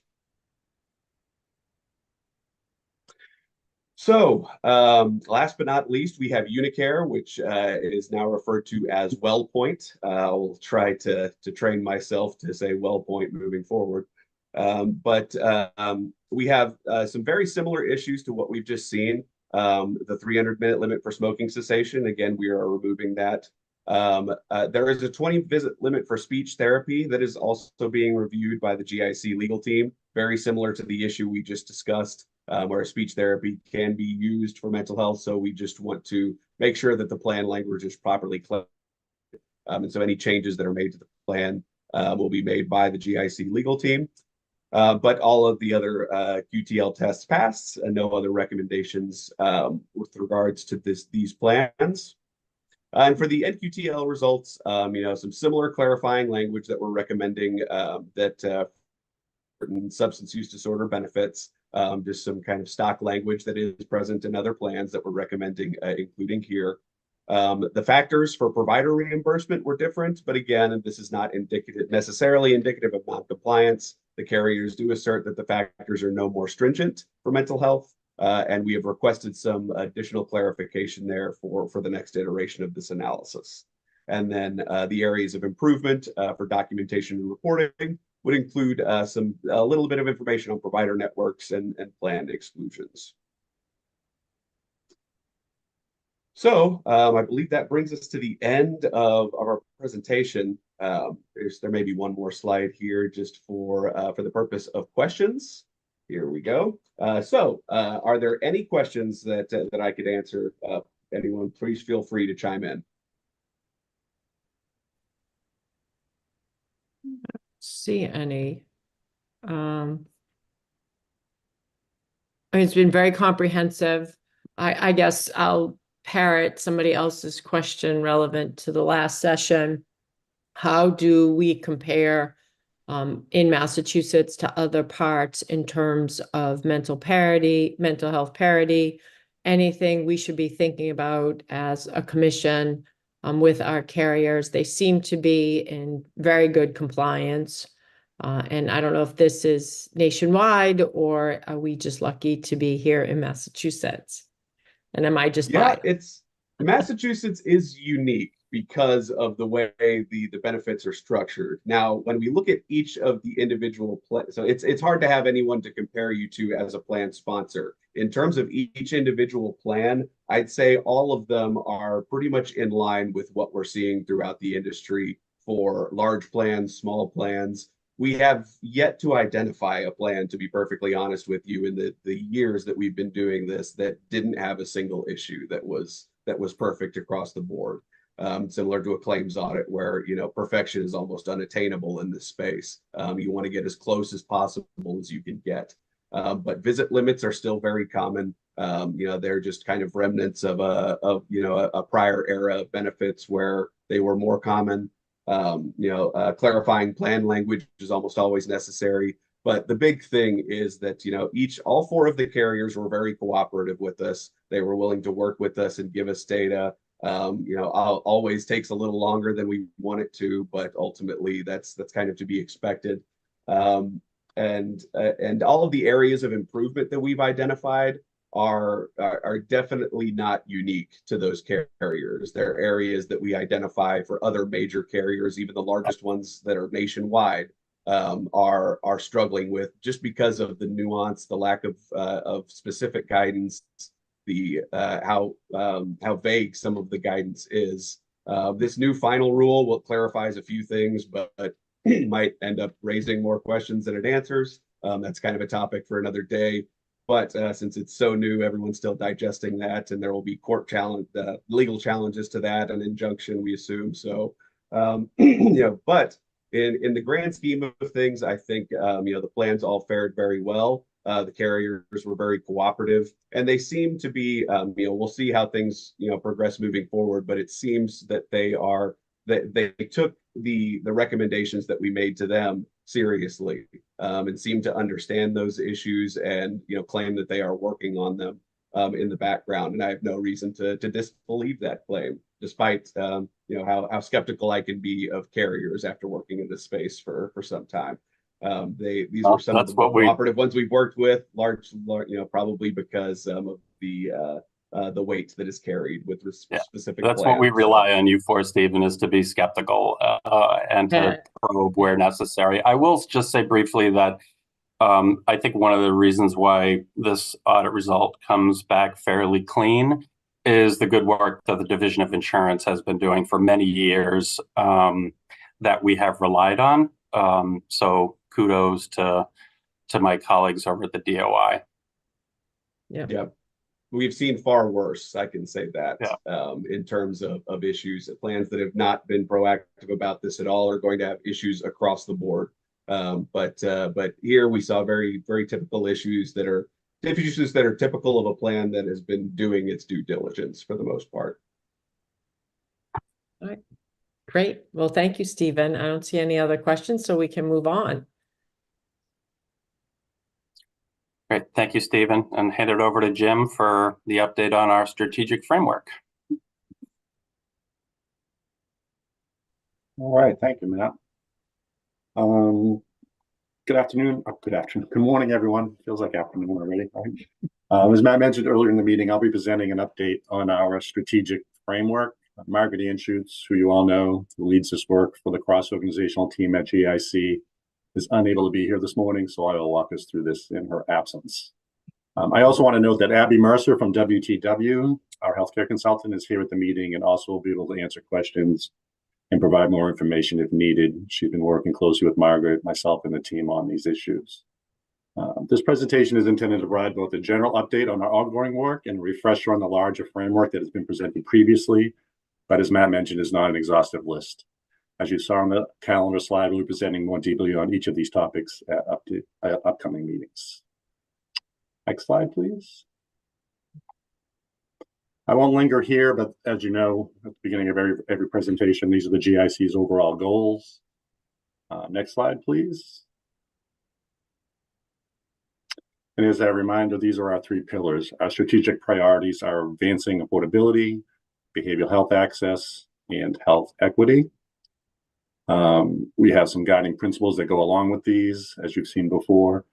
So last but not least, we have Unicare, which is now referred to as WellPoint. I'll try to train myself to say WellPoint moving forward. But we have some very similar issues to what we've just seen. The 300-minute limit for smoking cessation. Again, we are removing that. There is a 20-visit limit for speech therapy that is also being reviewed by the GIC legal team, very similar to the issue we just discussed, where speech therapy can be used for mental health. So we just want to make sure that the plan language is properly clarified. And so any changes that are made to the plan will be made by the GIC legal team. But all of the other QTL tests passed and no other recommendations with regards to these plans. And for the NQTL results, some similar clarifying language that we're recommending that certain substance use disorder benefits, just some kind of stock language that is present in other plans that we're recommending including here. The factors for provider reimbursement were different, but again, this is not necessarily indicative of non-compliance. The carriers do assert that the factors are no more stringent for mental health, and we have requested some additional clarification there for the next iteration of this analysis. And then the areas of improvement for documentation and reporting would include a little bit of information on provider networks and planned exclusions. So I believe that brings us to the end of our presentation. There may be one more slide here just for the purpose of questions. Here we go. Are there any questions that I could answer? Anyone, please feel free to chime in. See any. It's been very comprehensive. I guess I'll parrot somebody else's question relevant to the last session. How do we compare in Massachusetts to other parts in terms of mental health parity? Anything we should be thinking about as a commission with our carriers? They seem to be in very good compliance. And I don't know if this is nationwide or are we just lucky to be here in Massachusetts? And am I just Massachusetts is unique because of the way the benefits are structured. Now, when we look at each of the individual plans, so it's hard to have anyone to compare you to as a plan sponsor. In terms of each individual plan, I'd say all of them are pretty much in line with what we're seeing throughout the industry for large plans, small plans. We have yet to identify a plan, to be perfectly honest with you, in the years that we've been doing this that didn't have a single issue that was perfect across the board. Similar to a claims audit where, perfection is almost unattainable in this space. You want to get as close as possible as you can get. But visit limits are still very common. They're just kind of remnants of a prior era of benefits where they were more common. Clarifying plan language is almost always necessary. But the big thing is that, all four of the carriers were very cooperative with us. They were willing to work with us and give us data. Always takes a little longer than we want it to, but ultimately that's kind of to be expected. And all of the areas of improvement that we've identified are definitely not unique to those carriers. They're areas that we identify for other major carriers, even the largest ones that are nationwide, are struggling with just because of the nuance, the lack of specific guidance, how vague some of the guidance is. This new final rule will clarifies a few things, but might end up raising more questions than it answers. That's kind of a topic for another day. But since it's so new, everyone's still digesting that, and there will be legal challenges to that, an injunction, we assume. So, but in the grand scheme of things, I think the plans all fared very well. The carriers were very cooperative, and they seem to be. We'll see how things progress moving forward, but it seems that they took the recommendations that we made to them seriously, and seem to understand those issues and, claim that they are working on them in the background. And I have no reason to disbelieve that claim, despite how skeptical I can be of carriers after working in this space for some time. These were some of the more cooperative ones we've worked with, large, probably because of the weight that is carried with specific That's plans. what we rely on you for, Stephen, is to be skeptical and to probe where necessary. I will just say briefly that I think one of the reasons why this audit result comes back fairly clean is the good work that the Division of Insurance has been doing for many years that we have relied on. So kudos to my colleagues over at the DOI. Yeah. We've seen far worse, I can say that, in terms of issues. Plans that have not been proactive about this at all are going to have issues across the board. But here we saw very, very typical issues that are typical of a plan that has been doing its due diligence for the most part. All right. Great. Well, thank you, Stephen. I don't see any other questions, so we can move on. Great. Thank you, Stephen. And hand it over to Jim for the update on our strategic framework. All right. Thank you, Matt. Good afternoon. Good morning, everyone. Feels like afternoon already. Right? As Matt mentioned earlier in the meeting, I'll be presenting an update on our strategic framework. Margaret Anschutz, who you all know, who leads this work for the cross-organizational team at GIC, is unable to be here this morning, so I will walk us through this in her absence. I also want to note that Abby Mercer from WTW, our healthcare consultant, is here at the meeting and also will be able to answer questions and provide more information if needed. She's been working closely with Margaret, myself, and the team on these issues. This presentation is intended to provide both a general update on our ongoing work and a refresher on the larger framework that has been presented previously, but as Matt mentioned, is not an exhaustive list. As you saw on the calendar slide, we'll be presenting more deeply on each of these topics at upcoming meetings. Next slide, please. I won't linger here, but as you know, at the beginning of every presentation, these are the GIC's overall goals. Next slide, please. And as a reminder, these are our three pillars. Our strategic priorities are advancing affordability, behavioral health access, and health equity. We have some guiding principles that go along with these, as you've seen before.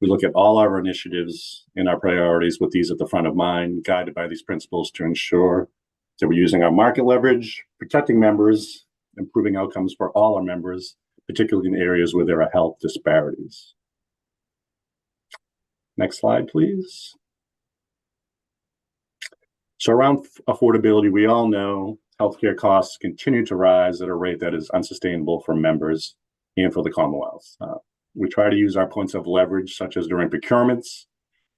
We look at all our initiatives and our priorities with these at the front of mind, guided by these principles to ensure that we're using our market leverage, protecting members, improving outcomes for all our members, particularly in areas where there are health disparities. Next slide, please. So around affordability, we all know healthcare costs continue to rise at a rate that is unsustainable for members and for the Commonwealth. We try to use our points of leverage, such as during procurements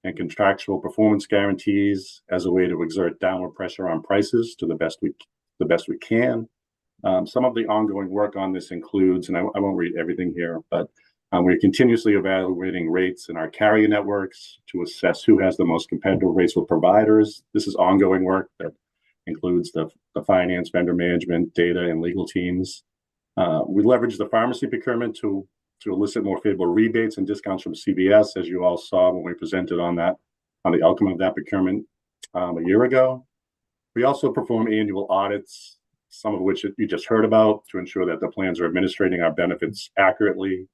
and contractual performance guarantees, as a way to exert downward pressure on prices to the best we can. Some of the ongoing work on this includes, and I won't read everything here, but we're continuously evaluating rates in our carrier networks to assess who has the most competitive rates with providers. This is ongoing work that includes the finance, vendor management, data, and legal teams. We leverage the pharmacy procurement to elicit more favorable rebates and discounts from CVS, as you all saw when we presented on the outcome of that procurement a year ago. We also perform annual audits, some of which you just heard about, to ensure that the plans are administrating our benefits accurately.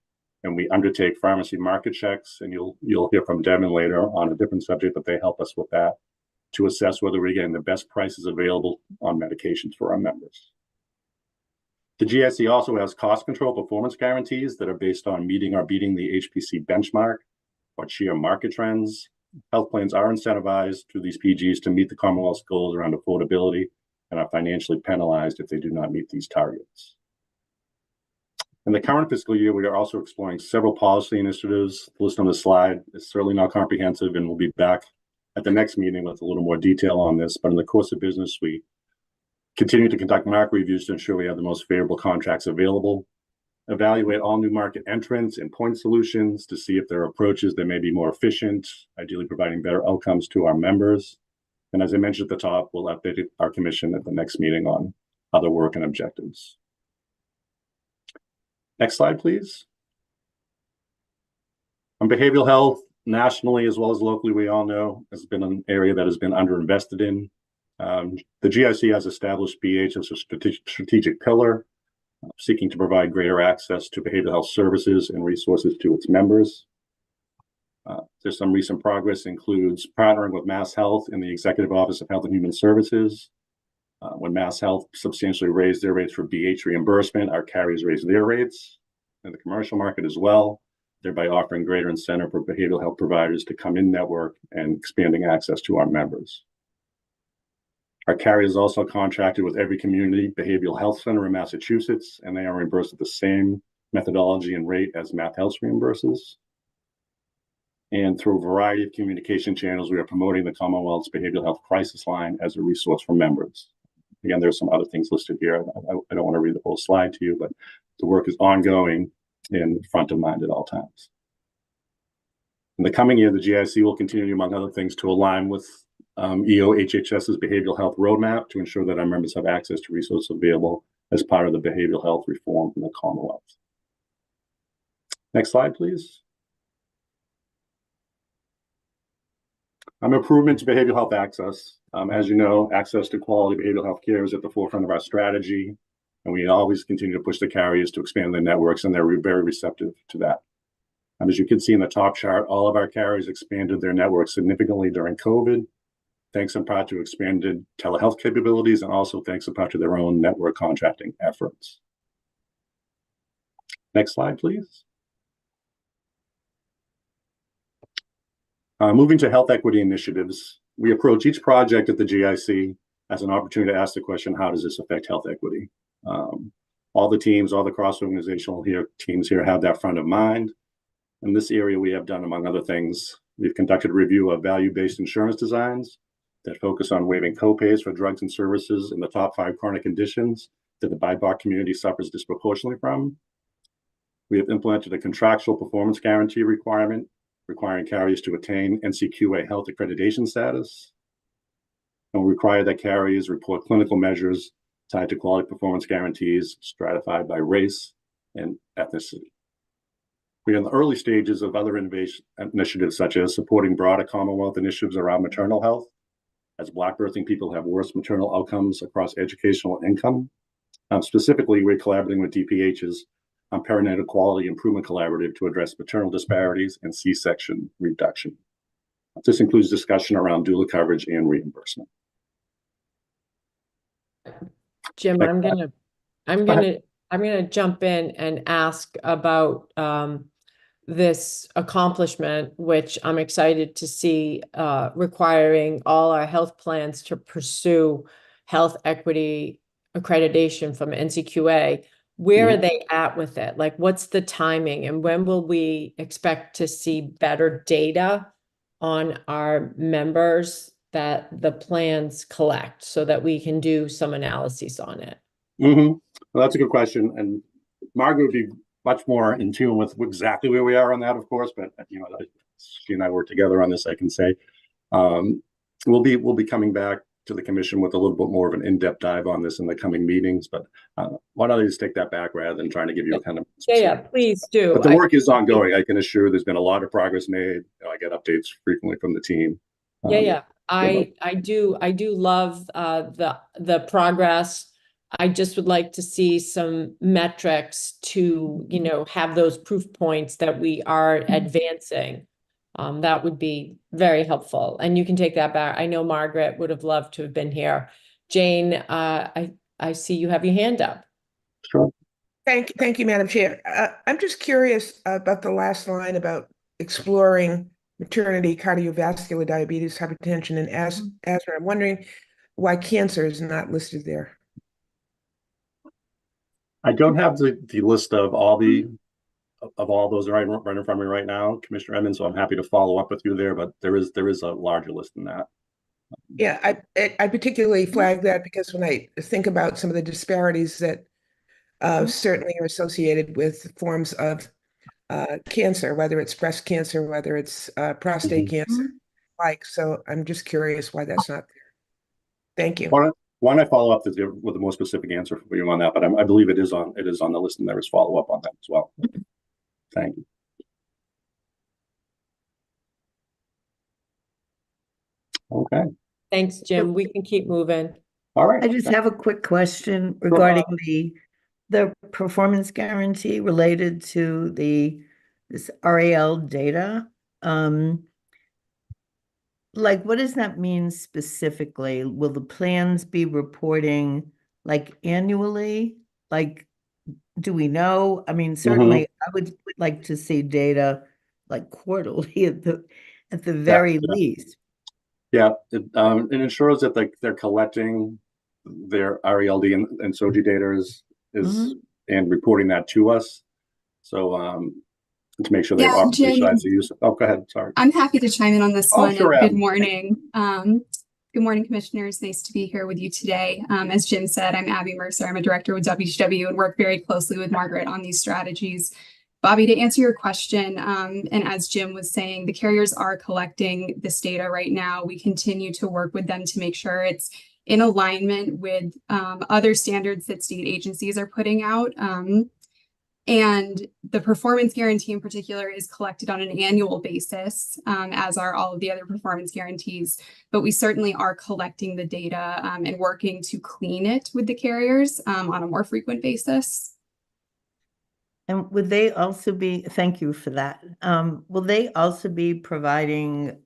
And we undertake pharmacy market checks, and you'll hear from Devin later on a different subject, but they help us with that to assess whether we're getting the best prices available on medications for our members. The GIC also has cost control performance guarantees that are based on meeting or beating the HPC benchmark or CHEER market trends. Health plans are incentivized through these PGs to meet the Commonwealth's goals around affordability and are financially penalized if they do not meet these targets. In the current fiscal year, we are also exploring several policy initiatives. The list on the slide is certainly not comprehensive, and we'll be back at the next meeting with a little more detail on this. But in the course of business, we continue to conduct market reviews to ensure we have the most favorable contracts available, evaluate all new market entrants and point solutions to see if there are approaches that may be more efficient, ideally providing better outcomes to our members. And as I mentioned at the top, we'll update our commission at the next meeting on other work and objectives. Next slide, please. On behavioral health, nationally as well as locally, we all know has been an area that has been underinvested in. The GIC has established BH as a strategic pillar, seeking to provide greater access to behavioral health services and resources to its members. There's some recent progress, includes partnering with Mass Health and the Executive Office of Health and Human Services. When Mass Health substantially raised their rates for BH reimbursement, our carriers raised their rates in the commercial market as well, thereby offering greater incentive for behavioral health providers to come in network and expanding access to our members. Our carriers also contracted with every community behavioral health center in Massachusetts, and they are reimbursed at the same methodology and rate as Mass Health reimburses. And through a variety of communication channels, we are promoting the Commonwealth's Behavioral Health Crisis Line as a resource for members. Again, there's some other things listed here. I don't want to read the whole slide to you, but the work is ongoing and front of mind at all times. In the coming year, the GIC will continue, among other things, to align with EOHHS's behavioral health roadmap to ensure that our members have access to resources available as part of the behavioral health reform in the Commonwealth. Next slide, please. Improvement to behavioral health access. As you know, access to quality behavioral health care is at the forefront of our strategy, and we always continue to push the carriers to expand their networks, and they're very receptive to that. As you can see in the top chart, all of our carriers expanded their networks significantly during COVID, thanks in part to expanded telehealth capabilities, and also thanks in part to their own network contracting efforts. Next slide, please. Moving to health equity initiatives, we approach each project at the GIC as an opportunity to ask the question, how does this affect health equity? All the teams, all the cross-organizational teams here have that front of mind. In this area, we have done, among other things, we've conducted a review of value-based insurance designs that focus on waiving copays for drugs and services in the top 5 chronic conditions that the BIPOC community suffers disproportionately from. We have implemented a contractual performance guarantee requirement requiring carriers to attain NCQA health accreditation status. And we require that carriers report clinical measures tied to quality performance guarantees stratified by race and ethnicity. We are in the early stages of other innovation initiatives, such as supporting broader Commonwealth initiatives around maternal health, as Black birthing people have worse maternal outcomes across educational and income. Specifically, we're collaborating with DPH's Perinatal Quality Improvement Collaborative to address maternal disparities and C-section reduction. This includes discussion around doula coverage and reimbursement. Jim, I'm gonna jump in and ask about this accomplishment, which I'm excited to see, requiring all our health plans to pursue health equity accreditation from NCQA. Where are they at with it? Like, what's the timing, and when will we expect to see better data on our members that the plans collect so that we can do some analyses on it? Well, that's a good question. And Margaret would be much more in tune with exactly where we are on that, of course, but you know, she and I work together on this, I can say. We'll be coming back to the commission with a little bit more of an in-depth dive on this in the coming meetings, but why don't I just take that back rather than trying to give you a kind of please do. But the work is ongoing. I can assure there's been a lot of progress made. You know, I get updates frequently from the team. I do love the progress. I just would like to see some metrics to, you know, have those proof points that we are advancing. That would be very helpful. And you can take that back. I know Margaret would have loved to have been here. Jane, I see you have your hand up. Sure. Thank you, Madam Chair. I'm just curious about the last line about exploring maternity, cardiovascular diabetes, hypertension, and asthma. I'm wondering why cancer is not listed there. I don't have the list of all those right in front of me right now, Commissioner Emmons, so I'm happy to follow up with you there, but there is a larger list than that. Yeah, I particularly flag that because when I think about some of the disparities that certainly are associated with forms of cancer, whether it's breast cancer, whether it's prostate cancer, so I'm just curious why that's not there. Thank you. Why don't I follow up with a more specific answer for you on that? But I believe it is on the list, and there is follow up on that as well. Thank you. Okay, Thanks, Jim. We can keep moving. all right. I just have a quick question regarding the performance guarantee related to this RAL data. Like, what does that mean specifically? Will the plans be reporting like annually? Like, do we know? I mean, certainly I would like to see data like quarterly at the very least. Yeah, it ensures that they're collecting their RELD and SOGI data is and reporting that to us. So to make sure they've operationalized the use. Oh, go ahead. Sorry. I'm happy to chime in on this one. Sure, Good morning. Good morning, commissioners. Nice to be here with you today. As Jim said, I'm Abby Mercer. I'm a director with WHW and work very closely with Margaret on these strategies. Bobby, to answer your question, and as Jim was saying, the carriers are collecting this data right now. We continue to work with them to make sure it's in alignment with other standards that state agencies are putting out. And the performance guarantee in particular is collected on an annual basis, as are all of the other performance guarantees. But we certainly are collecting the data and working to clean it with the carriers on a more frequent basis. And would they also be, thank you for that. Will they also be providing,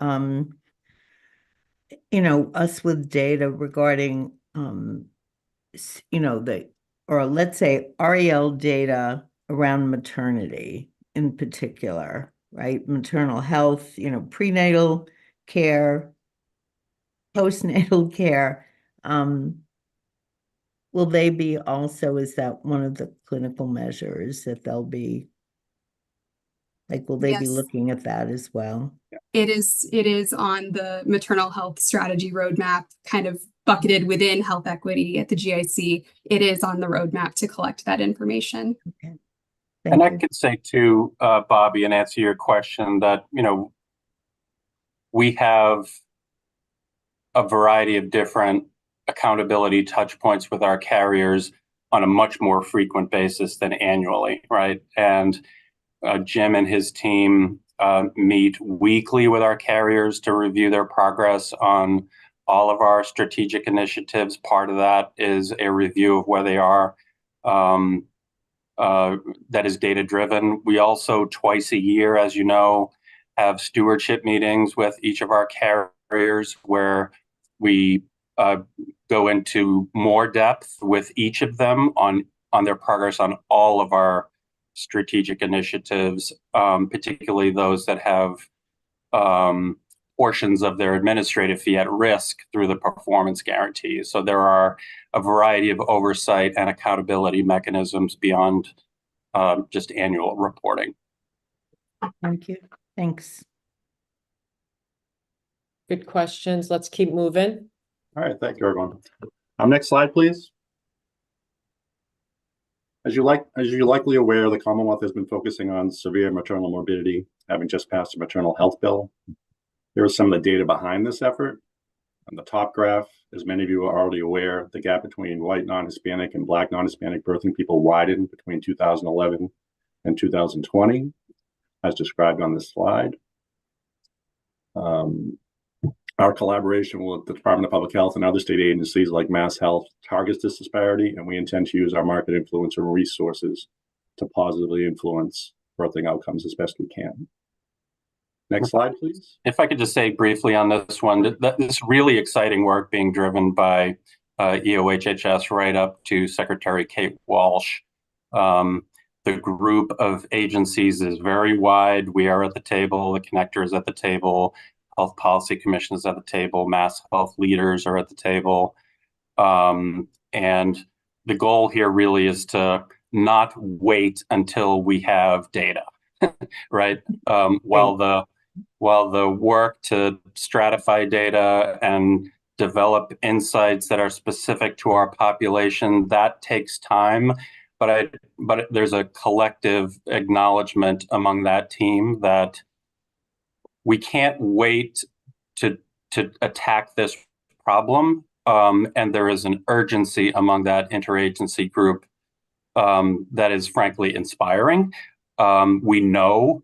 us with data regarding, or let's say REL data around maternity in particular, right? Maternal health, prenatal care, postnatal care. Will they be also, is that one of the clinical measures that they'll be, like, will they be looking at that as well? It is on the maternal health strategy roadmap, kind of bucketed within health equity at the GIC. It is on the roadmap to collect that information. Okay. And I could say too, Bobby, and answer your question that, we have a variety of different accountability touch points with our carriers on a much more frequent basis than annually, right? And Jim and his team meet weekly with our carriers to review their progress on all of our strategic initiatives. Part of that is a review of where they are. That is data driven. We also twice a year, as you know, have stewardship meetings with each of our carriers where we go into more depth with each of them on their progress on all of our strategic initiatives, particularly those that have portions of their administrative fee at risk through the performance guarantee. So there are a variety of oversight and accountability mechanisms beyond just annual reporting. Thank you. Thanks. Good questions. Let's keep moving. All right, thank you, everyone. Next slide, please. As you're likely aware, the Commonwealth has been focusing on severe maternal morbidity, having just passed a maternal health bill. Here is some of the data behind this effort. On the top graph, as many of you are already aware, the gap between white non-Hispanic and Black non-Hispanic birthing people widened between 2011 and 2020, as described on this slide. Our collaboration with the Department of Public Health and other state agencies like Mass Health targets this disparity, and we intend to use our market influence and resources to positively influence birthing outcomes as best we can. Next slide, please. If I could just say briefly on this one, this really exciting work being driven by EOHHS right up to Secretary Kate Walsh. The group of agencies is very wide. We are at the table, the connector is at the table, Health Policy Commission is at the table, Mass Health leaders are at the table. And the goal here really is to not wait until we have data, right? While the work to stratify data and develop insights that are specific to our population, that takes time. But there's a collective acknowledgement among that team that we can't wait to attack this problem. And there is an urgency among that interagency group that is frankly inspiring. We know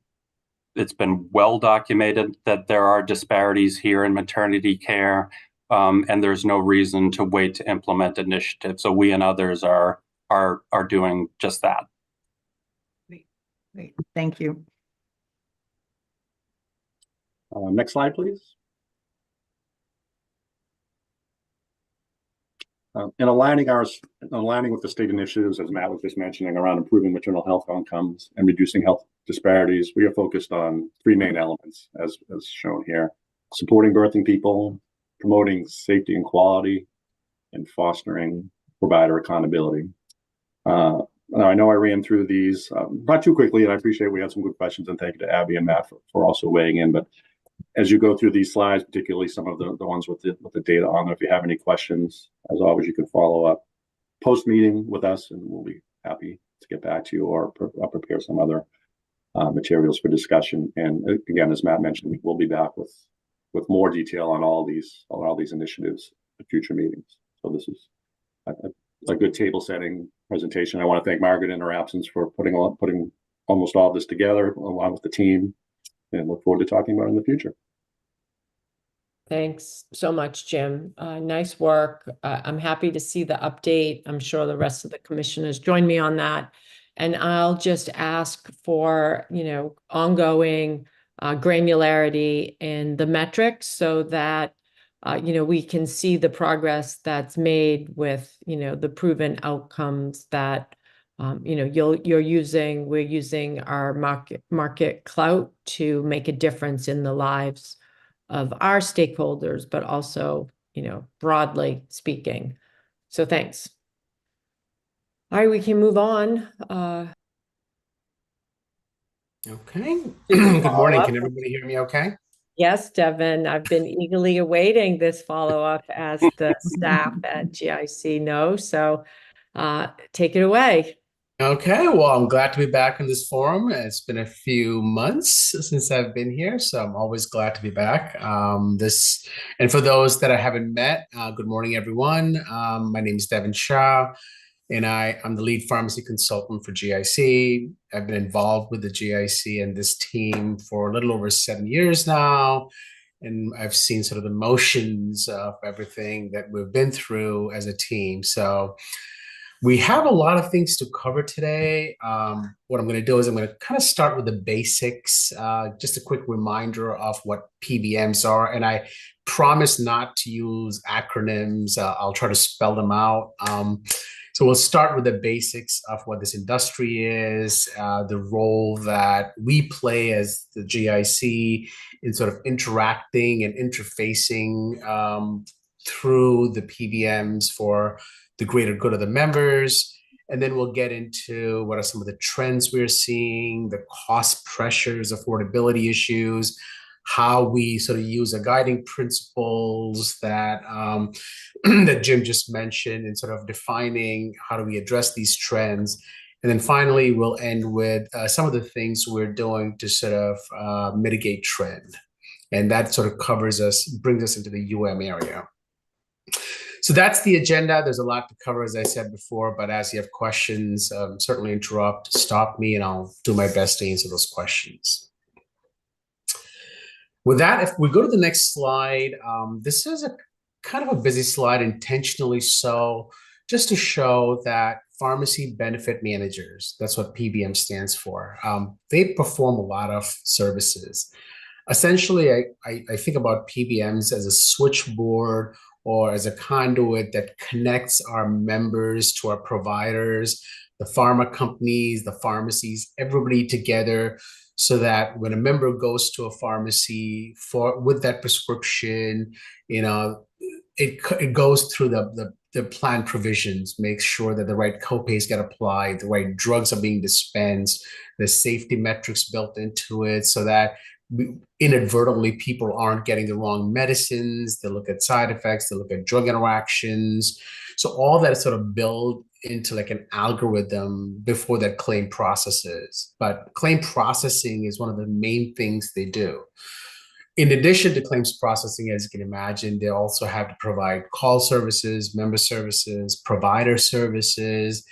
it's been well documented that there are disparities here in maternity care, and there's no reason to wait to implement initiatives. So we and others are doing just that. Great. Thank you. Next slide, please. In aligning with the state initiatives, as Matt was just mentioning, around improving maternal health outcomes and reducing health disparities, we are focused on three main elements, as shown here: supporting birthing people, promoting safety and quality, and fostering provider accountability. Now, I know I ran through these not too quickly, and I appreciate we had some good questions, and thank you to Abby and Matt for also weighing in. But as you go through these slides, particularly some of the ones with the data on them, if you have any questions, as always, you can follow up post-meeting with us, and we'll be happy to get back to you or prepare some other materials for discussion. And again, as Matt mentioned, we'll be back with more detail on all these initiatives at future meetings. So this is a good table setting presentation. I want to thank Margaret in her absence for putting almost all of this together along with the team, and look forward to talking about it in the future. Thanks so much, Jim. Nice work. I'm happy to see the update. I'm sure the rest of the commissioners join me on that. And I'll just ask for, ongoing granularity in the metrics so that, we can see the progress that's made with, the proven outcomes that, we're using our market clout to make a difference in the lives of our stakeholders, but also, broadly speaking. So thanks. All right, we can move on. Okay. Good morning. Can everybody hear me okay? Yes, Devin, I've been eagerly awaiting this follow-up, as the staff at GIC know. So take it away. Okay, well, I'm glad to be back in this forum. It's been a few months since I've been here, so I'm always glad to be back. And for those that I haven't met, good morning, everyone. My name is Devin Shah, and I'm the lead pharmacy consultant for GIC. I've been involved with the GIC and this team for a little over 7 years now, and I've seen sort of the motions of everything that we've been through as a team. So we have a lot of things to cover today. What I'm going to do is I'm going to kind of start with the basics, just a quick reminder of what PBMs are. And I promise not to use acronyms. I'll try to spell them out. So we'll start with the basics of what this industry is, the role that we play as the GIC in sort of interacting and interfacing through the PBMs for the greater good of the members. And then we'll get into what are some of the trends we're seeing, the cost pressures, affordability issues, how we sort of use the guiding principles that that Jim just mentioned in sort of defining how do we address these trends. And then finally, we'll end with some of the things we're doing to sort of mitigate trend. And that sort of brings us into the area. So that's the agenda. There's a lot to cover, as I said before, but as you have questions, certainly stop me, and I'll do my best to answer those questions. With that, if we go to the next slide, this is a kind of a busy slide, intentionally so, just to show that pharmacy benefit managers, that's what PBM stands for, they perform a lot of services. Essentially, I think about PBMs as a switchboard or as a conduit that connects our members to our providers, the pharma companies, the pharmacies, everybody together, so that when a member goes to a pharmacy with that prescription, it goes through the plan provisions, makes sure that the right copays get applied, the right drugs are being dispensed, the safety metrics built into it, so that inadvertently people aren't getting the wrong medicines. They look at side effects, they look at drug interactions. So all that is sort of built into like an algorithm before that claim processes. But claim processing is one of the main things they do. In addition to claims processing, as you can imagine, they also have to provide call services, member services, provider services,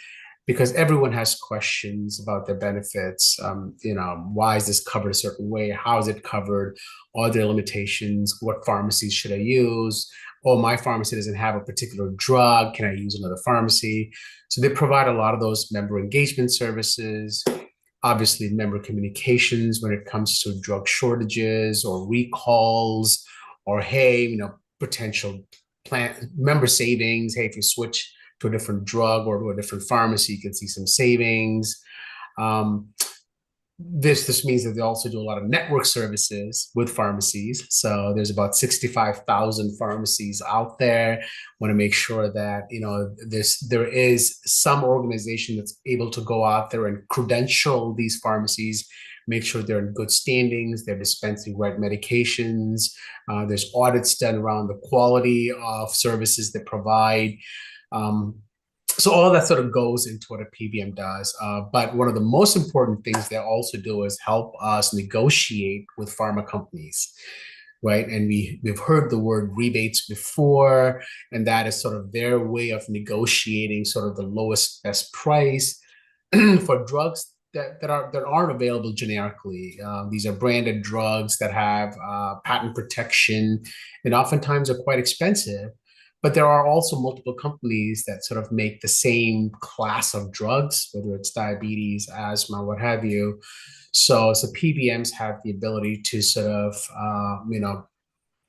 because everyone has questions about their benefits. Why is this covered a certain way? How is it covered? Are there limitations? What pharmacies should I use? Oh, my pharmacy doesn't have a particular drug. Can I use another pharmacy? So they provide a lot of those member engagement services, obviously member communications when it comes to drug shortages or recalls, or hey, potential member savings. Hey, if you switch to a different drug or to a different pharmacy, you can see some savings. This means that they also do a lot of network services with pharmacies. So there's about 65,000 pharmacies out there. Want to make sure that there is some organization that's able to go out there and credential these pharmacies, make sure they're in good standings, they're dispensing right medications. There's audits done around the quality of services they provide. So all that sort of goes into what a PBM does. But one of the most important things they also do is help us negotiate with pharma companies, right? And we've heard the word rebates before, and that is sort of their way of negotiating sort of the lowest best price for drugs that aren't available generically. These are branded drugs that have patent protection and oftentimes are quite expensive. But there are also multiple companies that sort of make the same class of drugs, whether it's diabetes, asthma, what have you. So PBMs have the ability to sort of,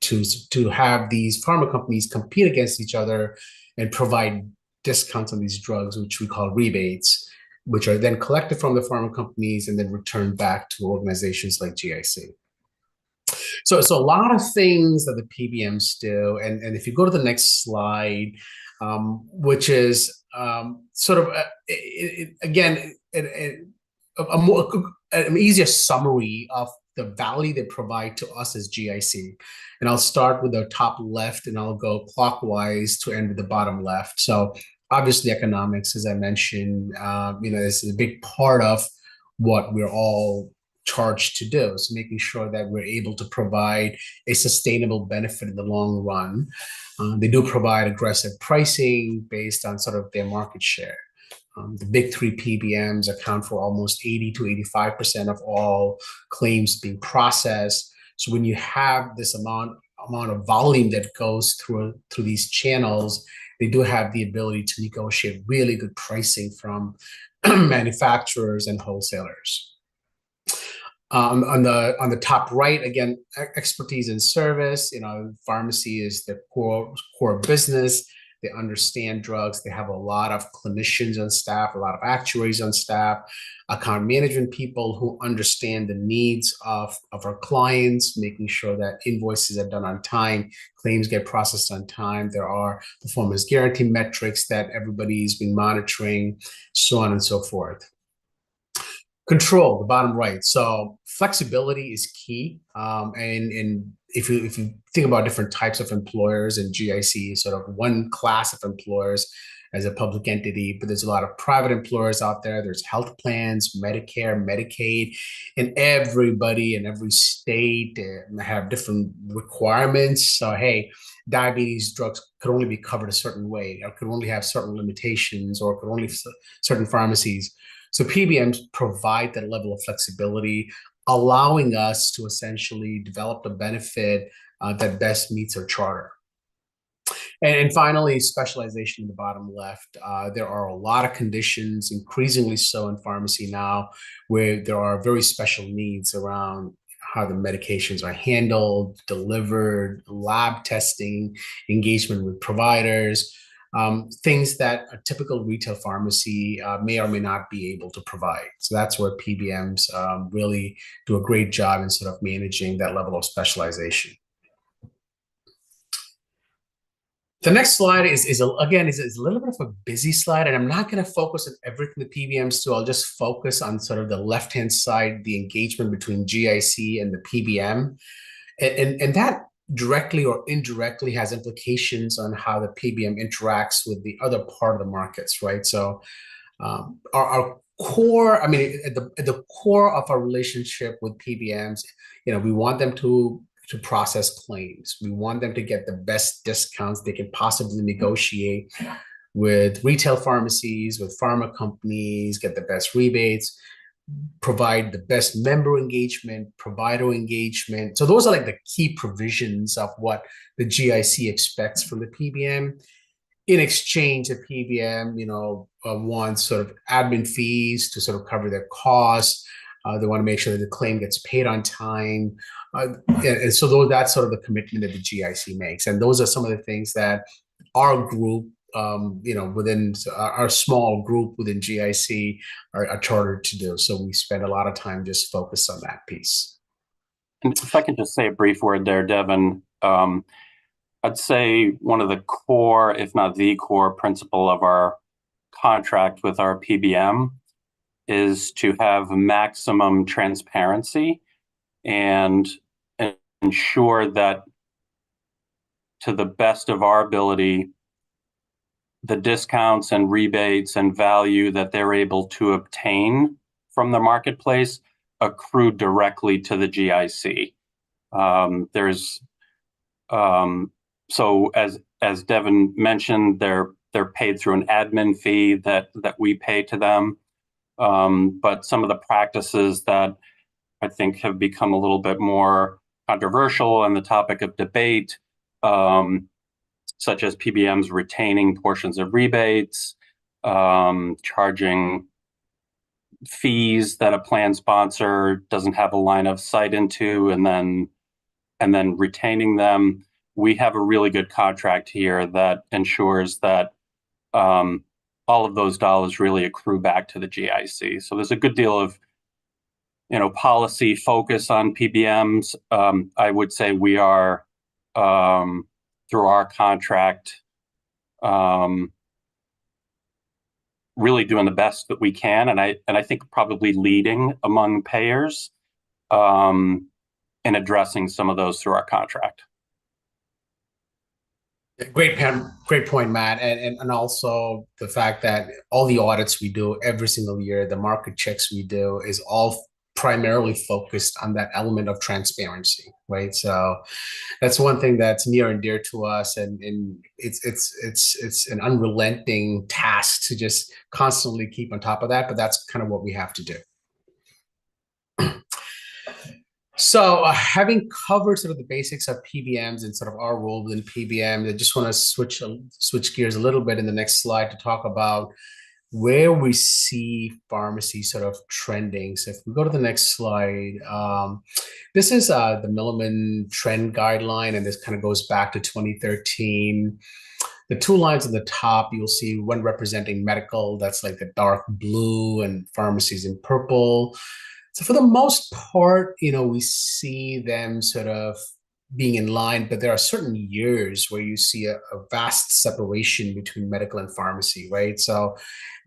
to have these pharma companies compete against each other and provide discounts on these drugs, which we call rebates, which are then collected from the pharma companies and then returned back to organizations like GIC. So a lot of things that the PBMs do, and if you go to the next slide, which is sort of an easier summary of the value they provide to us as GIC. And I'll start with the top left and I'll go clockwise to end with the bottom left. So obviously economics, as I mentioned, is a big part of what we're all charged to do. So making sure that we're able to provide a sustainable benefit in the long run. They do provide aggressive pricing based on sort of their market share. The big three PBMs account for almost 80 to 85% of all claims being processed. So when you have this amount of volume that goes through these channels, they do have the ability to negotiate really good pricing from manufacturers and wholesalers. On the top right, again, expertise in service. Pharmacy is the core business. They understand drugs. They have a lot of clinicians on staff, a lot of actuaries on staff, account management people who understand the needs of our clients, making sure that invoices are done on time, claims get processed on time. There are performance guarantee metrics that everybody's been monitoring, so on and so forth. Control, the bottom right. So flexibility is key. And if you think about different types of employers in GIC, sort of one class of employers as a public entity, but there's a lot of private employers out there. There's health plans, Medicare, Medicaid, and everybody in every state have different requirements. So, hey, diabetes drugs could only be covered a certain way, or could only have certain limitations, or could only certain pharmacies. So PBMs provide that level of flexibility, allowing us to essentially develop the benefit that best meets our charter. And finally, specialization in the bottom left. There are a lot of conditions, increasingly so in pharmacy now, where there are very special needs around how the medications are handled, delivered, lab testing, engagement with providers. Things that a typical retail pharmacy may or may not be able to provide. So that's where PBMs really do a great job in sort of managing that level of specialization. The next slide is a little bit of a busy slide, and I'm not going to focus on everything the PBMs do. I'll just focus on sort of the left-hand side, the engagement between GIC and the PBM. And that directly or indirectly has implications on how the PBM interacts with the other part of the markets, right? So our core, at the core of our relationship with PBMs, we want them to process claims. We want them to get the best discounts they can possibly negotiate. with retail pharmacies, with pharma companies, get the best rebates, provide the best member engagement, provider engagement. So those are like the key provisions of what the GIC expects from the PBM. In exchange, the PBM, wants sort of admin fees to sort of cover their costs. They want to make sure that the claim gets paid on time. And so that's sort of the commitment that the GIC makes. And those are some of the things that our group, within our small group within GIC are chartered to do. So we spend a lot of time just focused on that piece. And if I can just say a brief word there, Devin, I'd say one of the core, if not the core principle of our contract with our PBM is to have maximum transparency and ensure that to the best of our ability, the discounts and rebates and value that they're able to obtain from the marketplace accrue directly to the GIC. So as Devin mentioned, they're paid through an admin fee that we pay to them. But some of the practices that I think have become a little bit more controversial and the topic of debate, such as PBMs retaining portions of rebates, charging fees that a plan sponsor doesn't have a line of sight into, and then retaining them. We have a really good contract here that ensures that all of those dollars really accrue back to the GIC. So there's a good deal of policy focus on PBMs. I would say we are through our contract really doing the best that we can, and I think probably leading among payers in addressing some of those through our contract. Great point, Matt, and also the fact that all the audits we do every single year, the market checks we do, is all primarily focused on that element of transparency, right? So that's one thing that's near and dear to us, and it's an unrelenting task to just constantly keep on top of that. But that's kind of what we have to do. So having covered sort of the basics of PBMs and sort of our role within PBM, I just want to switch gears a little bit in the next slide to talk about where we see pharmacy sort of trending. So if we go to the next slide, this is the Milliman trend guideline, and this kind of goes back to 2013. The two lines at the top, you'll see one representing medical, that's like the dark blue, and pharmacies in purple. So for the most part, we see them sort of being in line, but there are certain years where you see a vast separation between medical and pharmacy, right? So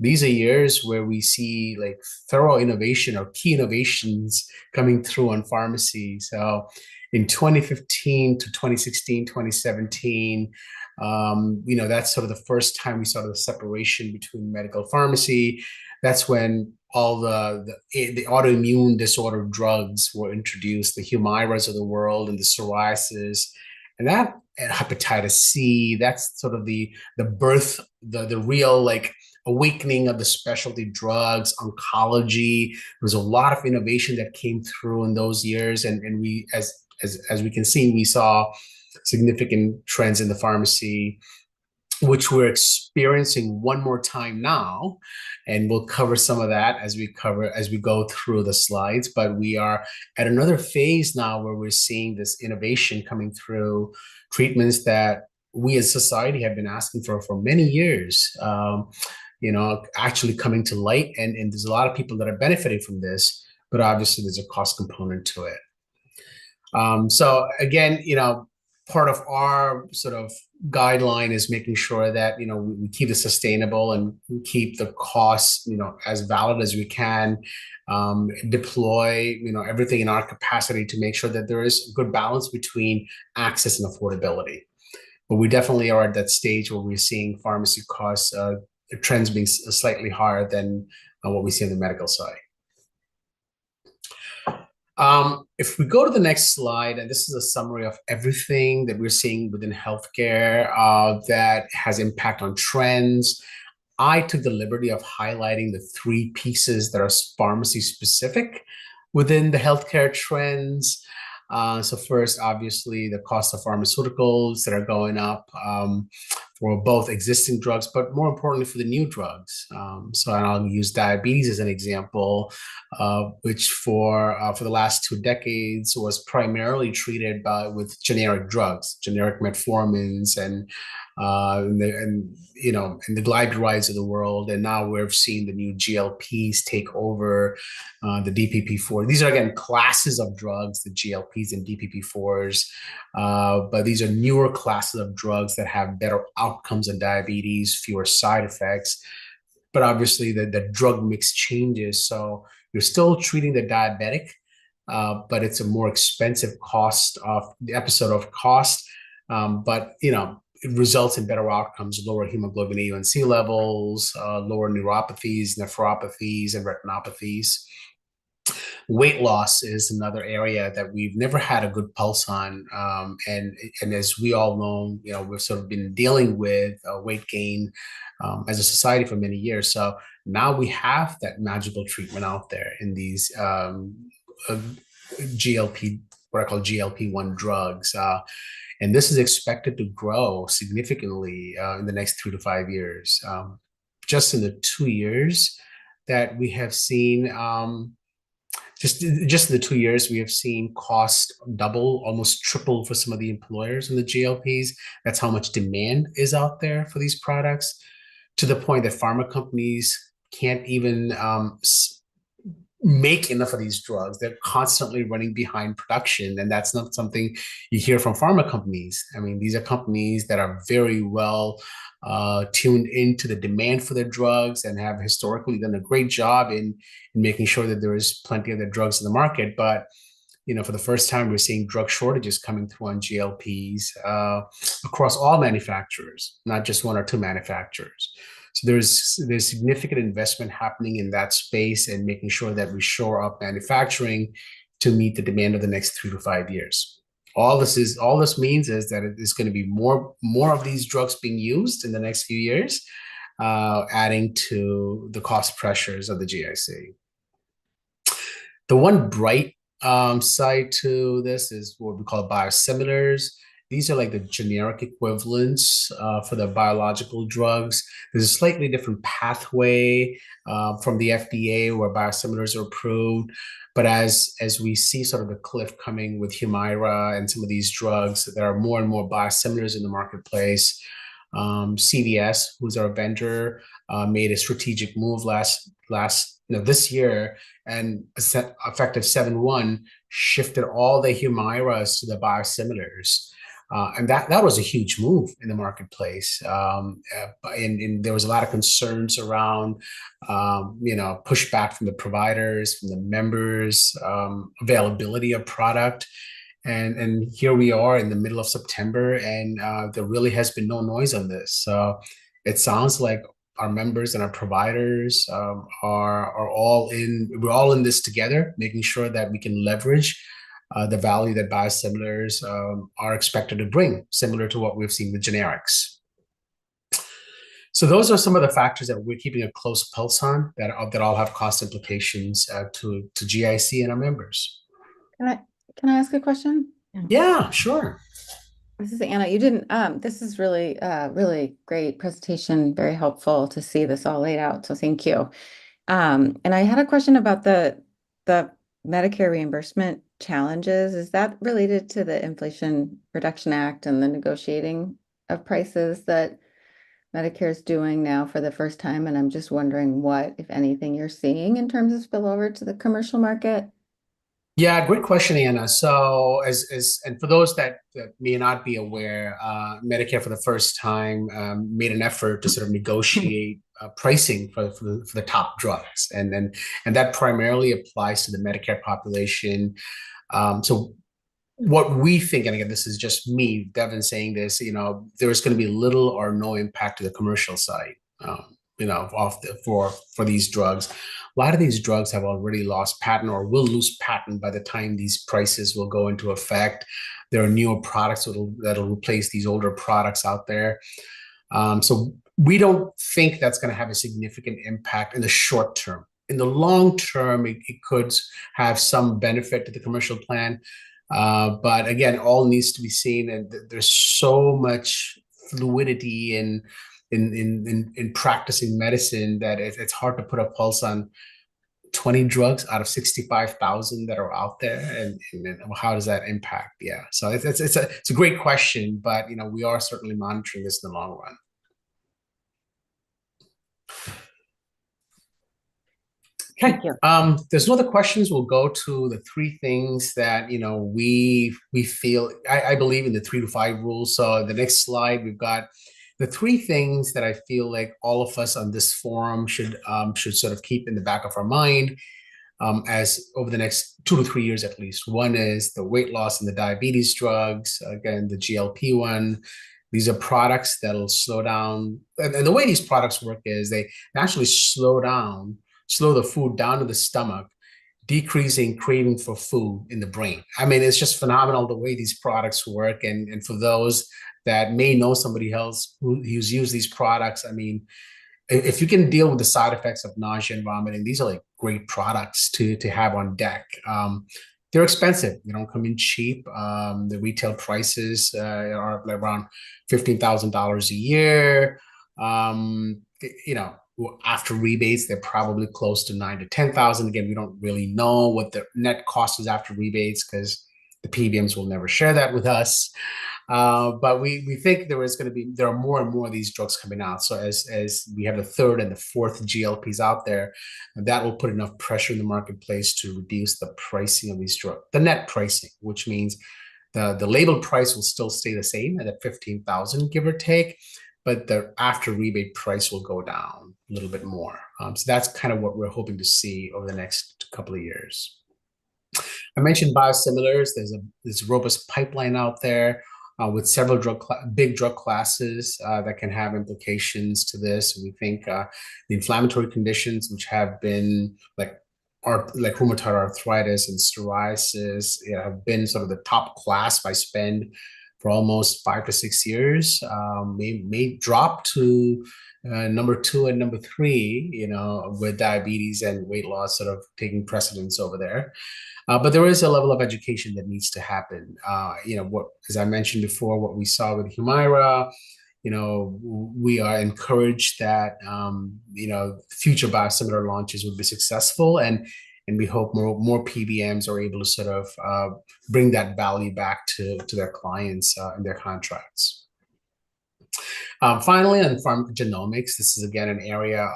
these are years where we see like thorough innovation or key innovations coming through on pharmacy. So in 2015 to 2016, 2017, that's sort of the first time we saw the separation between medical and pharmacy. That's when all the autoimmune disorder drugs were introduced, the Humiras of the world and the psoriasis, and that and hepatitis C. That's sort of the birth, the real like awakening of the specialty drugs, oncology. There was a lot of innovation that came through in those years, and we as we can see, we saw significant trends in the pharmacy, which we're experiencing one more time now. And we'll cover some of that as we go through the slides. But we are at another phase now where we're seeing this innovation coming through, treatments that we as society have been asking for many years, actually coming to light. And there's a lot of people that are benefiting from this, but obviously there's a cost component to it. So again, part of our sort of guideline is making sure that we keep it sustainable and we keep the costs as valid as we can, deploy everything in our capacity to make sure that there is a good balance between access and affordability. But we definitely are at that stage where we're seeing pharmacy costs trends being slightly higher than what we see on the medical side. If we go to the next slide, and this is a summary of everything that we're seeing within healthcare that has impact on trends. I took the liberty of highlighting the three pieces that are pharmacy specific within the healthcare trends. So first, obviously, the cost of pharmaceuticals that are going up for both existing drugs, but more importantly for the new drugs. So I'll use diabetes as an example, which for the last 2 decades was primarily treated with generic drugs, generic metformins and the glycerides of the world. And now we've seen the new GLPs take over, the DPP-4. These are, again, classes of drugs, the GLPs and DPP-4s, but these are newer classes of drugs that have better outcomes in diabetes, fewer side effects. But obviously the drug mix changes. So you're still treating the diabetic, but it's a more expensive cost of the episode of cost. But, it results in better outcomes, lower hemoglobin A1C levels, lower neuropathies, nephropathies, and retinopathies. Weight loss is another area that we've never had a good pulse on. And as we all know, we've sort of been dealing with weight gain as a society for many years. So now we have that magical treatment out there in these GLP, what I call GLP-1 drugs. And this is expected to grow significantly in the next 3 to 5 years. Just in the 2 years that we have seen, just in the 2 years, we have seen cost double, almost triple for some of the employers in the GLPs. That's how much demand is out there for these products, to the point that pharma companies can't even make enough of these drugs. They're constantly running behind production, and that's not something you hear from pharma companies. I mean, these are companies that are very well tuned into the demand for their drugs and have historically done a great job in making sure that there is plenty of their drugs in the market. But for the first time, we're seeing drug shortages coming through on GLPs across all manufacturers, not just 1 or 2 manufacturers. So there's significant investment happening in that space and making sure that we shore up manufacturing to meet the demand of the next 3 to 5 years. All this means is that it is going to be more of these drugs being used in the next few years, adding to the cost pressures of the GIC. The one bright side to this is what we call biosimilars. These are like the generic equivalents for the biological drugs. There's a slightly different pathway from the FDA where biosimilars are approved. But as we see sort of the cliff coming with Humira and some of these drugs, there are more and more biosimilars in the marketplace. CVS, who's our vendor, made a strategic move this year, and effective 7/1 shifted all the Humiras to the biosimilars. And that was a huge move in the marketplace. And there was a lot of concerns around, pushback from the providers, from the members, availability of product. And here we are in the middle of September, and there really has been no noise on this. So it sounds like our members and our providers are all in. We're all in this together, making sure that we can leverage the value that biosimilars are expected to bring, similar to what we've seen with generics. So those are some of the factors that we're keeping a close pulse on that all have cost implications to GIC and our members. Can I ask a question? Yeah, sure. This is Anna. This is really, really great presentation. Very helpful to see this all laid out. So thank you. And I had a question about the Medicare reimbursement challenges. Is that related to the Inflation Reduction Act and the negotiating of prices that Medicare is doing now for the first time? And I'm just wondering what, if anything, you're seeing in terms of spillover to the commercial market. Yeah, great question, Anna. So and for those that may not be aware, Medicare for the first time made an effort to sort of negotiate pricing for the top drugs. And that primarily applies to the Medicare population. So what we think, and again, this is just me, Devin, saying this, there's going to be little or no impact to the commercial side, for these drugs. a lot of these drugs have already lost patent or will lose patent by the time these prices will go into effect. There are newer products that'll replace these older products out there. So we don't think that's going to have a significant impact in the short term. In the long term, it could have some benefit to the commercial plan. But again, all needs to be seen. And there's so much fluidity in practicing medicine that it's hard to put a pulse on 20 drugs out of 65,000 that are out there, and how does that impact? Yeah, so it's a great question, but we are certainly monitoring this in the long run. Okay. There's no other questions. We'll go to the three things that we feel. I believe in the 3 to 5 rule. So the next slide, we've got the three things that I feel like all of us on this forum should sort of keep in the back of our mind as over the next 2 to 3 years at least. One is the weight loss and the diabetes drugs. Again, the GLP-1. These are products that'll slow down. And the way these products work is they actually slow the food down to the stomach, decreasing craving for food in the brain. I mean, it's just phenomenal the way these products work. And for those that may know somebody else who's used these products, I mean, if you can deal with the side effects of nausea and vomiting, these are like great products to have on deck. They're expensive. They don't come in cheap. The retail prices are around $15,000 a year. After rebates, they're probably close to $9,000 to $10,000. Again, we don't really know what the net cost is after rebates because the PBMs will never share that with us. But we think there are more and more of these drugs coming out. So as we have the third and the fourth GLPs out there, that will put enough pressure in the marketplace to reduce the pricing of these drugs, the net pricing, which means the label price will still stay the same at $15,000, give or take, but the after rebate price will go down a little bit more. So that's kind of what we're hoping to see over the next couple of years. I mentioned biosimilars. There's a robust pipeline out there with several big drug classes that can have implications to this. We think the inflammatory conditions, which have been like rheumatoid arthritis and psoriasis, have been sort of the top class by spend for almost 5 to 6 years, may drop to number 2 and number 3, with diabetes and weight loss sort of taking precedence over there. But there is a level of education that needs to happen. As I mentioned before, what we saw with Humira, we are encouraged that, future biosimilar launches will be successful, and we hope more PBMs are able to sort of bring that value back to their clients in their contracts. Finally, on pharmacogenomics, this is again an area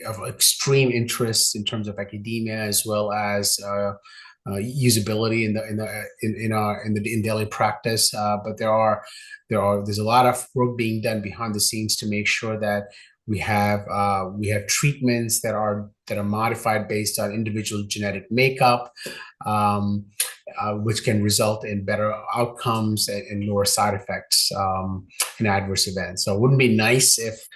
of extreme interest in terms of academia as well as usability in daily practice. But there's a lot of work being done behind the scenes to make sure that we have treatments that are modified based on individual genetic makeup, which can result in better outcomes and lower side effects and adverse events. So it wouldn't be nice if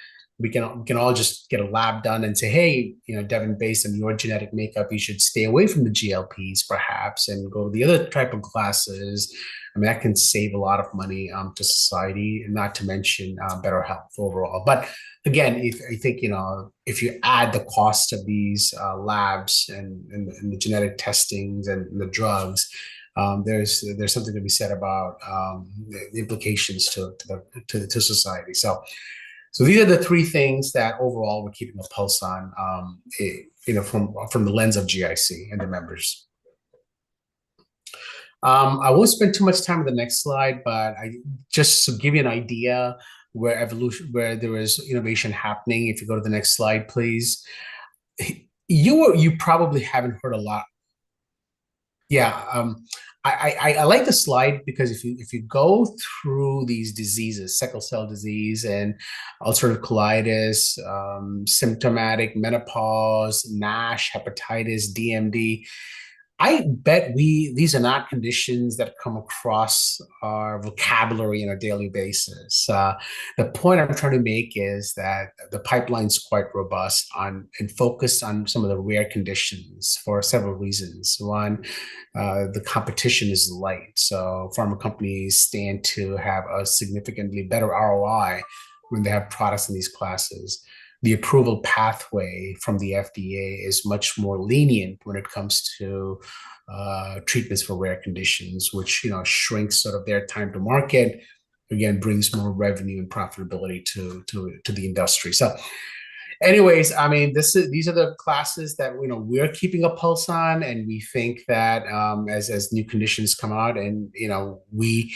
we can all just get a lab done and say, hey, Devin, based on your genetic makeup, you should stay away from the GLPs perhaps and go to the other type of classes. I mean, that can save a lot of money to society, and not to mention better health overall. But again, I think if you add the cost of these labs and the genetic testings and the drugs, there's something to be said about the implications to society. So these are the three things that overall we're keeping a pulse on, from the lens of GIC and the members. I won't spend too much time on the next slide, but just to give you an idea where there is innovation happening. If you go to the next slide, please. You probably haven't heard a lot. Yeah. I like the slide because if you go through these diseases, sickle cell disease and ulcerative colitis, symptomatic menopause, NASH, hepatitis, DMD, I bet these are not conditions that come across our vocabulary on a daily basis. The point I'm trying to make is that the pipeline's quite robust and focused on some of the rare conditions for several reasons. One, the competition is light, so pharma companies stand to have a significantly better ROI when they have products in these classes. The approval pathway from the FDA is much more lenient when it comes to treatments for rare conditions, which shrinks sort of their time to market. Again, brings more revenue and profitability to the industry. So, anyways, I mean, these are the classes that we're keeping a pulse on, and we think that as new conditions come out, and we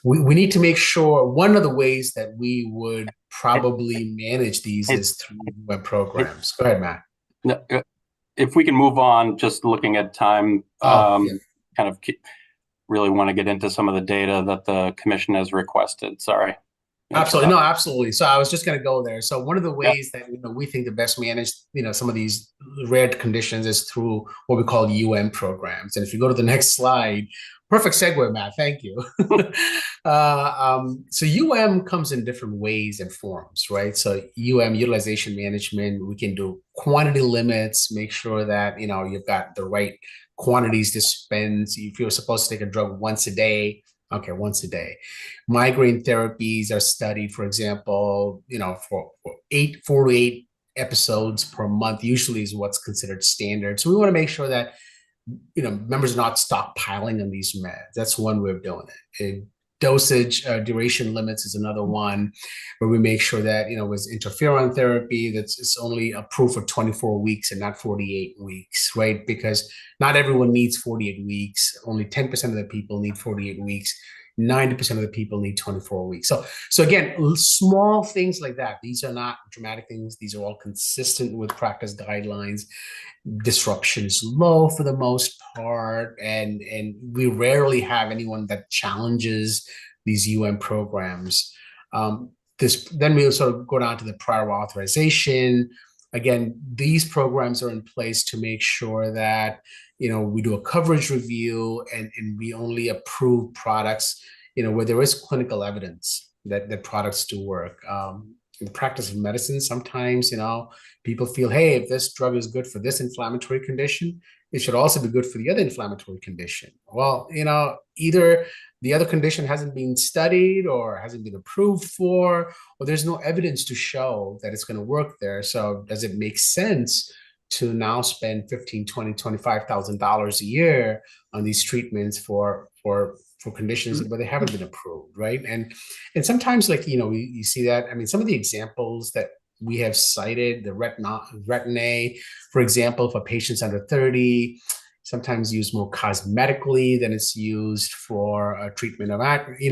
need to make sure one of the ways that we would probably manage these is through web programs. Go ahead, Matt. No, if we can move on, just looking at time, kind of really want to get into some of the data that the commission has requested. Sorry. Absolutely. No, absolutely. So I was just going to go there. So one of the ways that we think to best manage some of these rare conditions is through what we call programs. And if you go to the next slide, perfect segue, Matt. Thank you. So comes in different ways and forms, right? So utilization management, we can do quantity limits, make sure that you've got the right quantities dispensed. If you're supposed to take a drug once a day, okay, once a day. Migraine therapies are studied, for example, for 4 to 8 episodes per month, usually is what's considered standard. So we want to make sure that, members are not stockpiling on these meds. That's one way of doing it. Dosage duration limits is another one where we make sure that, with interferon therapy, it's only approved for 24 weeks and not 48 weeks, right? Because not everyone needs 48 weeks. Only 10% of the people need 48 weeks. 90% of the people need 24 weeks. So again, small things like that. These are not dramatic things. These are all consistent with practice guidelines. Disruption is low for the most part, and we rarely have anyone that challenges these programs. Then we'll sort of go down to the prior authorization. Again, these programs are in place to make sure that we do a coverage review and we only approve products where there is clinical evidence that products do work. In the practice of medicine, sometimes people feel, hey, if this drug is good for this inflammatory condition, it should also be good for the other inflammatory condition. Well, either the other condition hasn't been studied or hasn't been approved for, or there's no evidence to show that it's going to work there. So does it make sense to now spend $15,000, $20,000, $25,000 a year on these treatments for conditions where they haven't been approved, right? And sometimes, you see that. I mean, some of the examples that we have cited, the Retin-A, for example, for patients under 30, sometimes used more cosmetically than it's used for treatment of acne.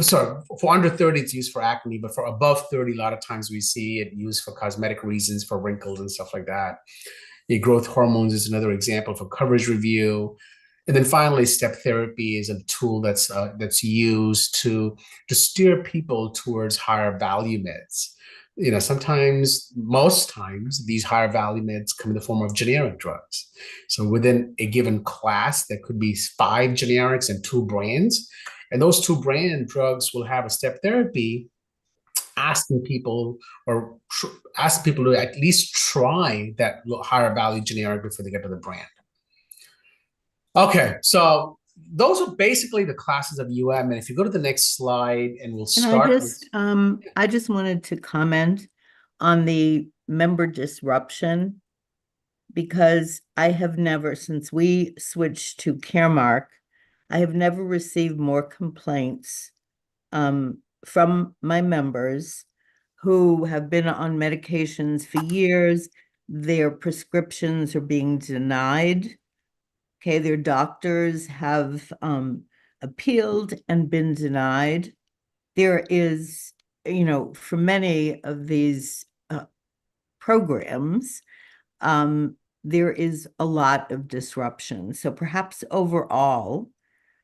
Sorry, for under 30, it's used for acne, but for above 30, a lot of times we see it used for cosmetic reasons, for wrinkles and stuff like that. Growth hormones is another example for coverage review. And then finally, step therapy is a tool that's used to steer people towards higher value meds. Sometimes, most times, these higher value meds come in the form of generic drugs. So within a given class, there could be 5 generics and 2 brands. And those 2 brand drugs will have a step therapy asking people to at least try that higher value generic before they get to the brand. Okay, so those are basically the classes of And if you go to the next slide, and we'll start. I just wanted to comment on the member disruption, because I have never, since we switched to Caremark, I have never received more complaints from my members who have been on medications for years. Their prescriptions are being denied. Okay, their doctors have appealed and been denied. There is, for many of these programs, there is a lot of disruption. So perhaps overall,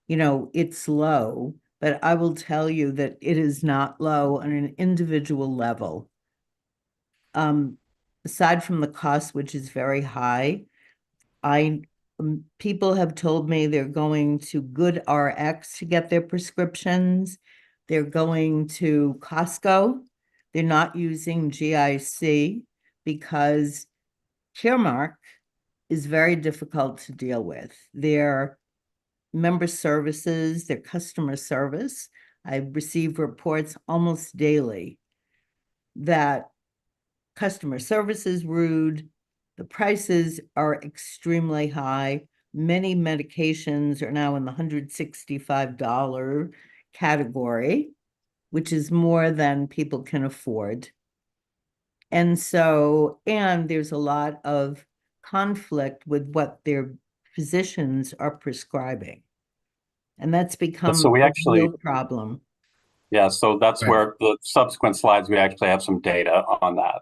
it's low, but I will tell you that it is not low on an individual level. Aside from the cost, which is very high, I people have told me they're going to GoodRx to get their prescriptions. They're going to Costco. They're not using GIC because Caremark is very difficult to deal with. Their member services, their customer service, I receive reports almost daily that customer service is rude, the prices are extremely high. Many medications are now in the $165 category, which is more than people can afford. And there's a lot of conflict with what their physicians are prescribing. And that's become So we a actually, real problem. yeah, so that's Right. where the subsequent slides, we actually have some data on that.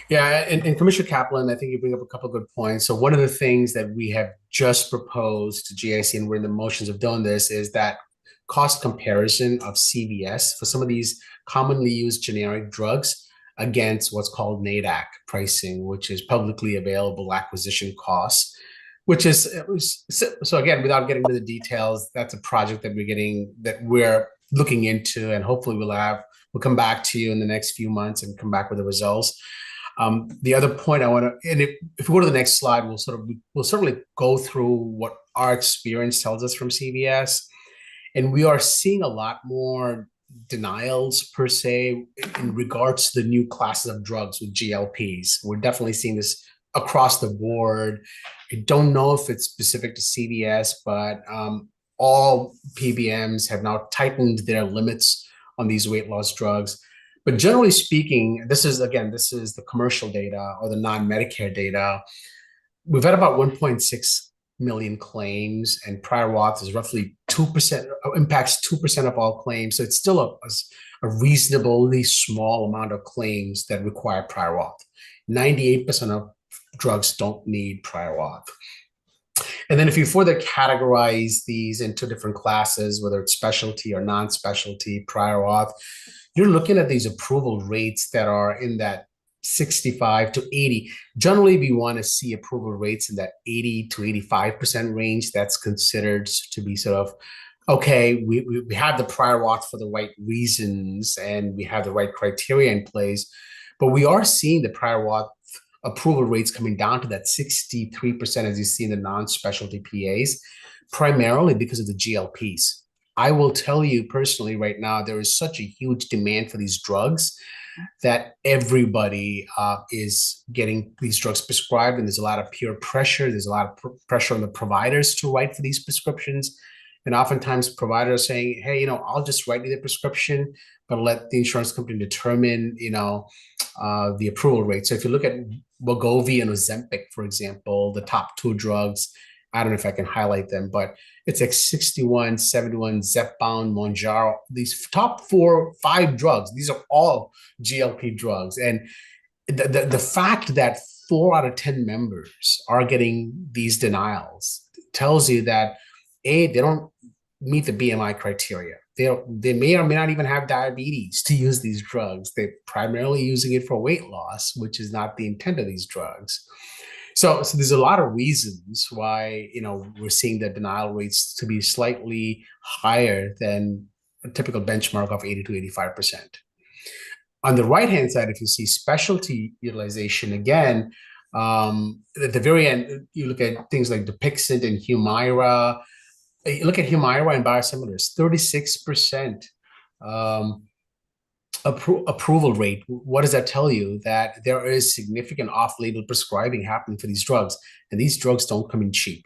Yeah, and Commissioner Kaplan, I think you bring up a couple of good points. So one of the things that we have just proposed to GIC, and we're in the motions of doing this, is that cost comparison of CVS for some of these commonly used generic drugs against what's called NADAC pricing, which is publicly available acquisition costs, which is, so again, without getting into the details, that's a project that we're looking into, and hopefully we'll come back to you in the next few months and come back with the results. The other point I want to, and if we go to the next slide, we'll certainly go through what our experience tells us from CVS, and we are seeing a lot more denials per se in regards to the new classes of drugs with GLPs. We're definitely seeing this across the board. I don't know if it's specific to CVS, but all PBMs have now tightened their limits on these weight loss drugs. But generally speaking, this is the commercial data or the non-Medicare data. We've had about 1.6 million claims, and prior auth is roughly 2%, impacts 2% of all claims. So it's still a reasonably small amount of claims that require prior auth. 98% of drugs don't need prior auth. And then if you further categorize these into different classes, whether it's specialty or non-specialty, prior auth, you're looking at these approval rates that are in that 65 to 80. Generally, we want to see approval rates in that 80 to 85% range. That's considered to be sort of, okay, we have the prior auth for the right reasons and we have the right criteria in place, but we are seeing the prior auth approval rates coming down to that 63%, as you see in the non-specialty PAs, primarily because of the GLPs. I will tell you personally right now, there is such a huge demand for these drugs that everybody is getting these drugs prescribed, and there's a lot of peer pressure. There's a lot of pressure on the providers to write for these prescriptions. And oftentimes providers are saying, hey, I'll just write you the prescription, but let the insurance company determine, the approval rate. So if you look at Wegovy and Ozempic, for example, the top two drugs, I don't know if I can highlight them, but it's like 61, 71, Zepbound, Mounjaro, these top 5 drugs, these are all GLP drugs. And the fact that 4 out of 10 members are getting these denials tells you that, A, they don't meet the BMI criteria. They may or may not even have diabetes to use these drugs. They're primarily using it for weight loss, which is not the intent of these drugs. So there's a lot of reasons why, we're seeing the denial rates to be slightly higher than a typical benchmark of 80 to 85%. On the right-hand side, if you see specialty utilization, again, at the very end, you look at things like Dupixent and Humira. You look at Humira and biosimilars, 36% approval rate. What does that tell you? That there is significant off-label prescribing happening for these drugs, and these drugs don't come in cheap.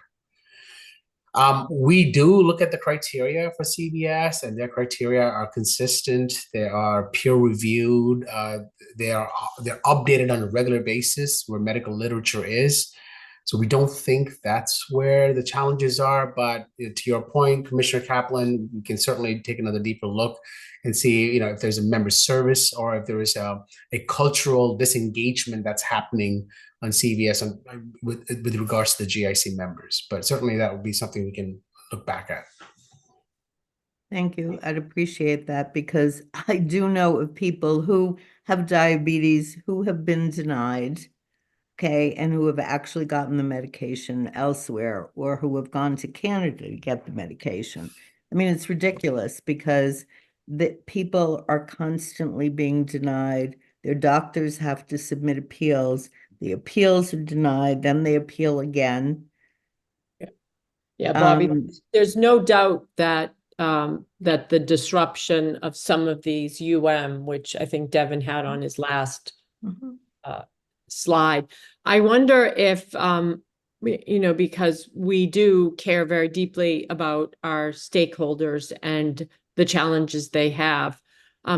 We do look at the criteria for CVS, and their criteria are consistent. They are peer-reviewed. They're updated on a regular basis where medical literature is. So we don't think that's where the challenges are. But to your point, Commissioner Kaplan, we can certainly take another deeper look and see, if there's a member service or if there is a cultural disengagement that's happening on CVS with regards to the GIC members. But certainly that would be something we can look back at. Thank you. I'd appreciate that, because I do know of people who have diabetes who have been denied okay, and who have actually gotten the medication elsewhere or who have gone to Canada to get the medication. I mean, it's ridiculous because the people are constantly being denied. Their doctors have to submit appeals. The appeals are denied, then they appeal again. Yeah, Bobby, Um, there's no doubt that that the disruption of some of these which I think Devin had on his last slide. I wonder if because we do care very deeply about our stakeholders and the challenges they have,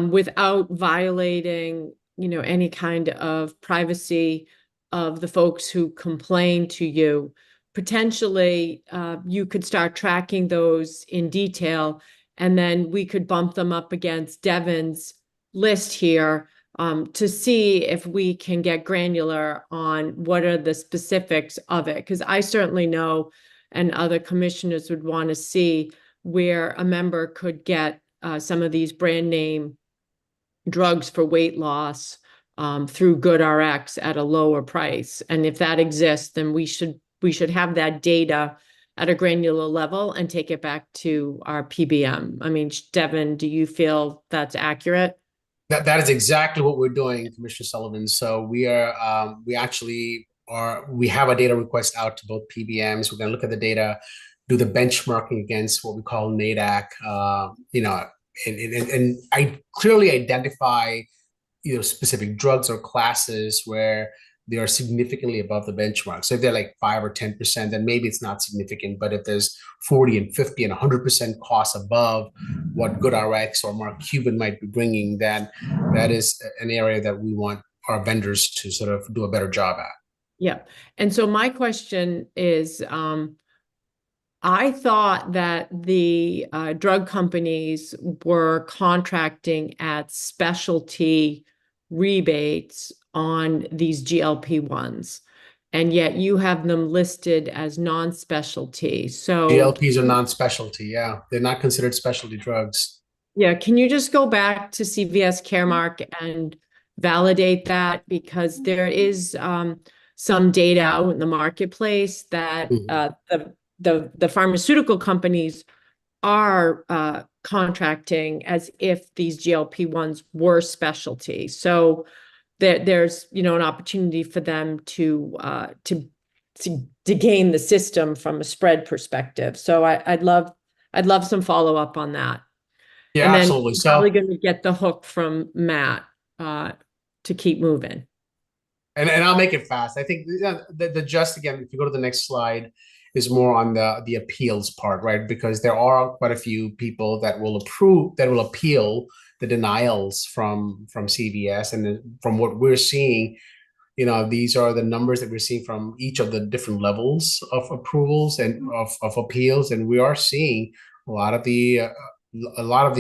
without violating, any kind of privacy of the folks who complain to you. Potentially, you could start tracking those in detail, and then we could bump them up against Devin's list here, to see if we can get granular on what are the specifics of it. Because I certainly know, and other commissioners would want to see where a member could get some of these brand name drugs for weight loss through GoodRx at a lower price. And if that exists, then we should have that data at a granular level and take it back to our PBM. I mean, Devin, do you feel that's accurate? That is exactly what we're doing, Commissioner Sullivan. So we have a data request out to both PBMs. We're going to look at the data, do the benchmarking against what we call NADAC, and I clearly identify, specific drugs or classes where they are significantly above the benchmark. So if they're like 5 or 10%, then maybe it's not significant. But if there's 40 and 50 and 100% cost above what GoodRx or Mark Cuban might be bringing, then that is an area that we want our vendors to sort of do a better job at. Yeah. And so my question is, I thought that the drug companies were contracting at specialty rebates on these GLP-1s, and yet you have them listed as non-specialty. So GLPs are non-specialty. Yeah, they're not considered specialty drugs. Yeah, can you just go back to CVS Caremark and validate that? Because there is some data out in the marketplace that the pharmaceutical companies are contracting as if these GLP-1s were specialty. So there's an opportunity for them to gain the system from a spread perspective. So I'd love some follow-up on that. Yeah, and then absolutely. So probably going to get the hook from Matt to keep moving. And I'll make it fast. I think the just, again, if you go to the next slide, is more on the appeals part, right? Because there are quite a few people that will appeal the denials from CVS, and from what we're seeing, these are the numbers that we're seeing from each of the different levels of approvals and of appeals, and we are seeing a lot of the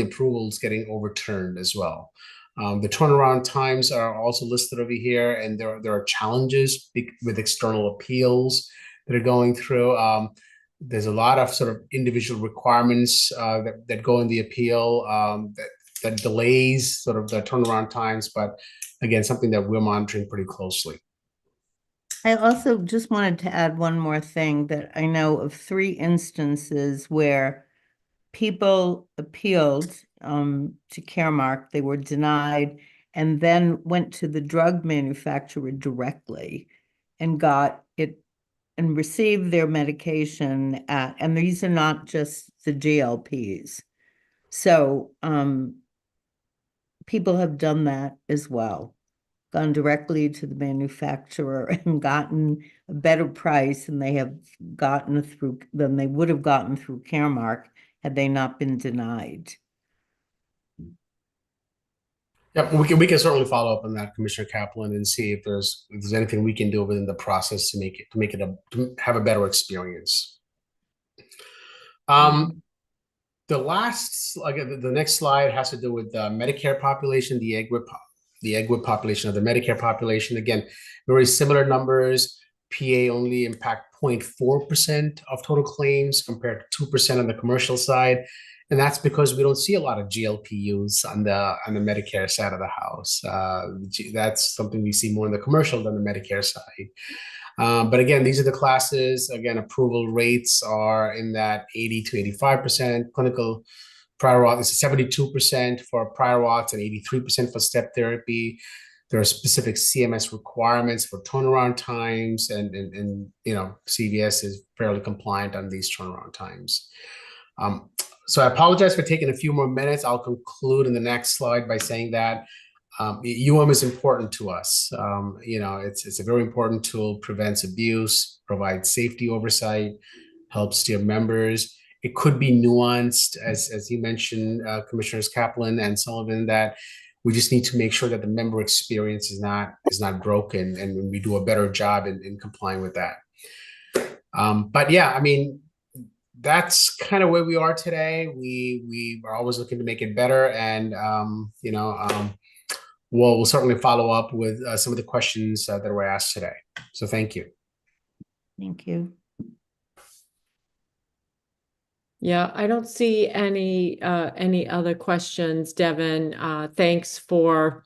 approvals getting overturned as well. The turnaround times are also listed over here, and there are challenges with external appeals that are going through. There's a lot of sort of individual requirements that go in the appeal that delays sort of the turnaround times, but again, something that we're monitoring pretty closely. I also just wanted to add one more thing, that I know of 3 instances where people appealed to Caremark, they were denied, and then went to the drug manufacturer directly and got it and received their medication and these are not just the GLPs. So people have done that as well, gone directly to the manufacturer and gotten a better price than they would have gotten through Caremark had they not been denied. Yeah, we can certainly follow up on that, Commissioner Kaplan, and see if there's anything we can do within the process to have a better experience. The next slide has to do with the Medicare population, the EGWP population of the Medicare population. Again, very similar numbers. PA only impact 0.4% of total claims compared to 2% on the commercial side. And that's because we don't see a lot of GLP-1s on the Medicare side of the house. That's something we see more in the commercial than the Medicare side. But again, these are the classes. Again, approval rates are in that 80 to 85%. Clinical prior auth is 72% for prior auths and 83% for step therapy. There are specific CMS requirements for turnaround times, and CVS is fairly compliant on these turnaround times. So I apologize for taking a few more minutes. I'll conclude in the next slide by saying that is important to us. It's a very important tool, prevents abuse, provides safety oversight, helps their members. It could be nuanced, as you mentioned, Commissioners Kaplan and Sullivan, that we just need to make sure that the member experience is not broken, and we do a better job in complying with that. But yeah, I mean, that's kind of where we are today. We are always looking to make it better, and we'll certainly follow up with some of the questions that were asked today. So thank you. Thank you. Yeah, I don't see any other questions, Devin. Thanks for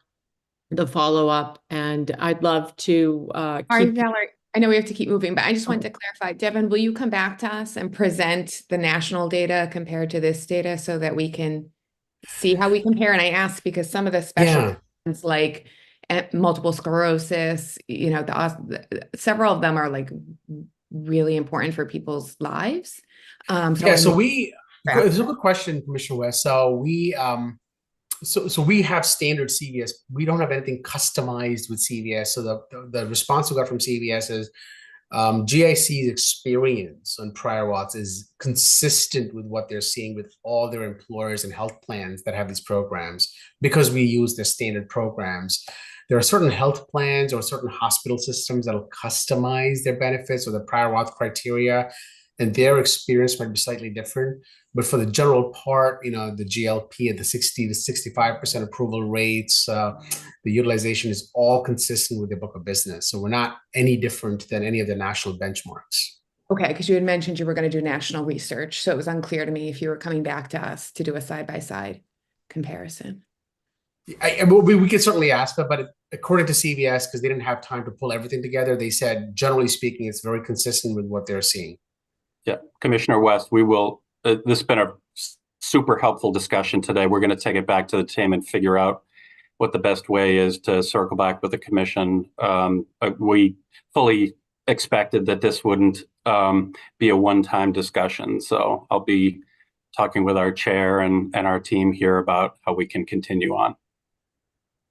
the follow-up, and I'd love to Sorry, Valerie, I know we have to keep moving, but I just wanted to clarify. Devin, will you come back to us and present the national data compared to this data so that we can see how we compare? And I ask because some of the special ones, like multiple sclerosis, several of them are like really important for people's lives. It's a good question, Commissioner West. So we we have standard CVS. We don't have anything customized with CVS. So the response we got from CVS is GIC's experience on prior auths is consistent with what they're seeing with all their employers and health plans that have these programs, because we use their standard programs. There are certain health plans or certain hospital systems that'll customize their benefits or the prior auth criteria, and their experience might be slightly different. But for the general part, the GLP at the 60 to 65% approval rates, the utilization is all consistent with the book of business. So we're not any different than any of the national benchmarks. Okay, because you had mentioned you were going to do national research, so it was unclear to me if you were coming back to us to do a side-by-side comparison. We could certainly ask that, but according to CVS, because they didn't have time to pull everything together, they said, generally speaking, it's very consistent with what they're seeing. Yeah, Commissioner West, we will. This has been a super helpful discussion today. We're going to take it back to the team and figure out what the best way is to circle back with the commission. We fully expected that this wouldn't be a one-time discussion. So I'll be talking with our chair and our team here about how we can continue on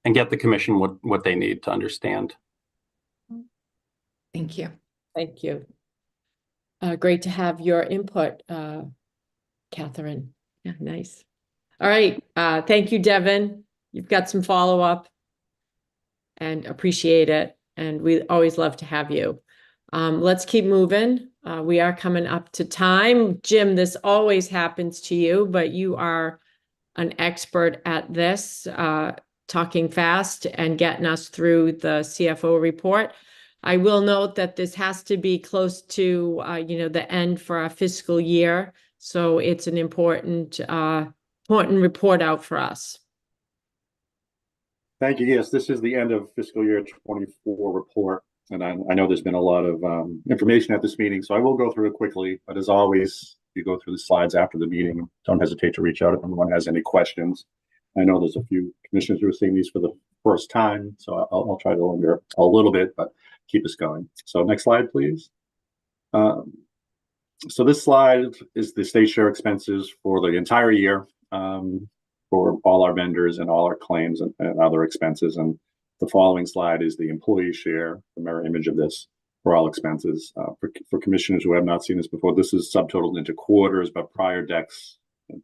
and get the commission what they need to understand. Thank you. Thank you. Great to have your input, Catherine. Yeah, nice. All right. Thank you, Devin. You've got some follow-up and appreciate it. And we always love to have you. Let's keep moving. We are coming up to time. Jim, this always happens to you, but you are an expert at this, talking fast and getting us through the CFO report. I will note that this has to be close to, the end for our fiscal year. So it's an important report out for us. Thank you. Yes, this is the end of fiscal year 24 report. And I know there's been a lot of information at this meeting, so I will go through it quickly. But as always, you go through the slides after the meeting. Don't hesitate to reach out if anyone has any questions. I know there's a few commissioners who are seeing these for the first time, so I'll try to go under a little bit, but keep us going. So next slide, please. So this slide is the state share expenses for the entire year for all our vendors and all our claims and other expenses. And the following slide is the employee share, the mirror image of this for all expenses. For commissioners who have not seen this before, this is subtotaled into quarters, but prior decks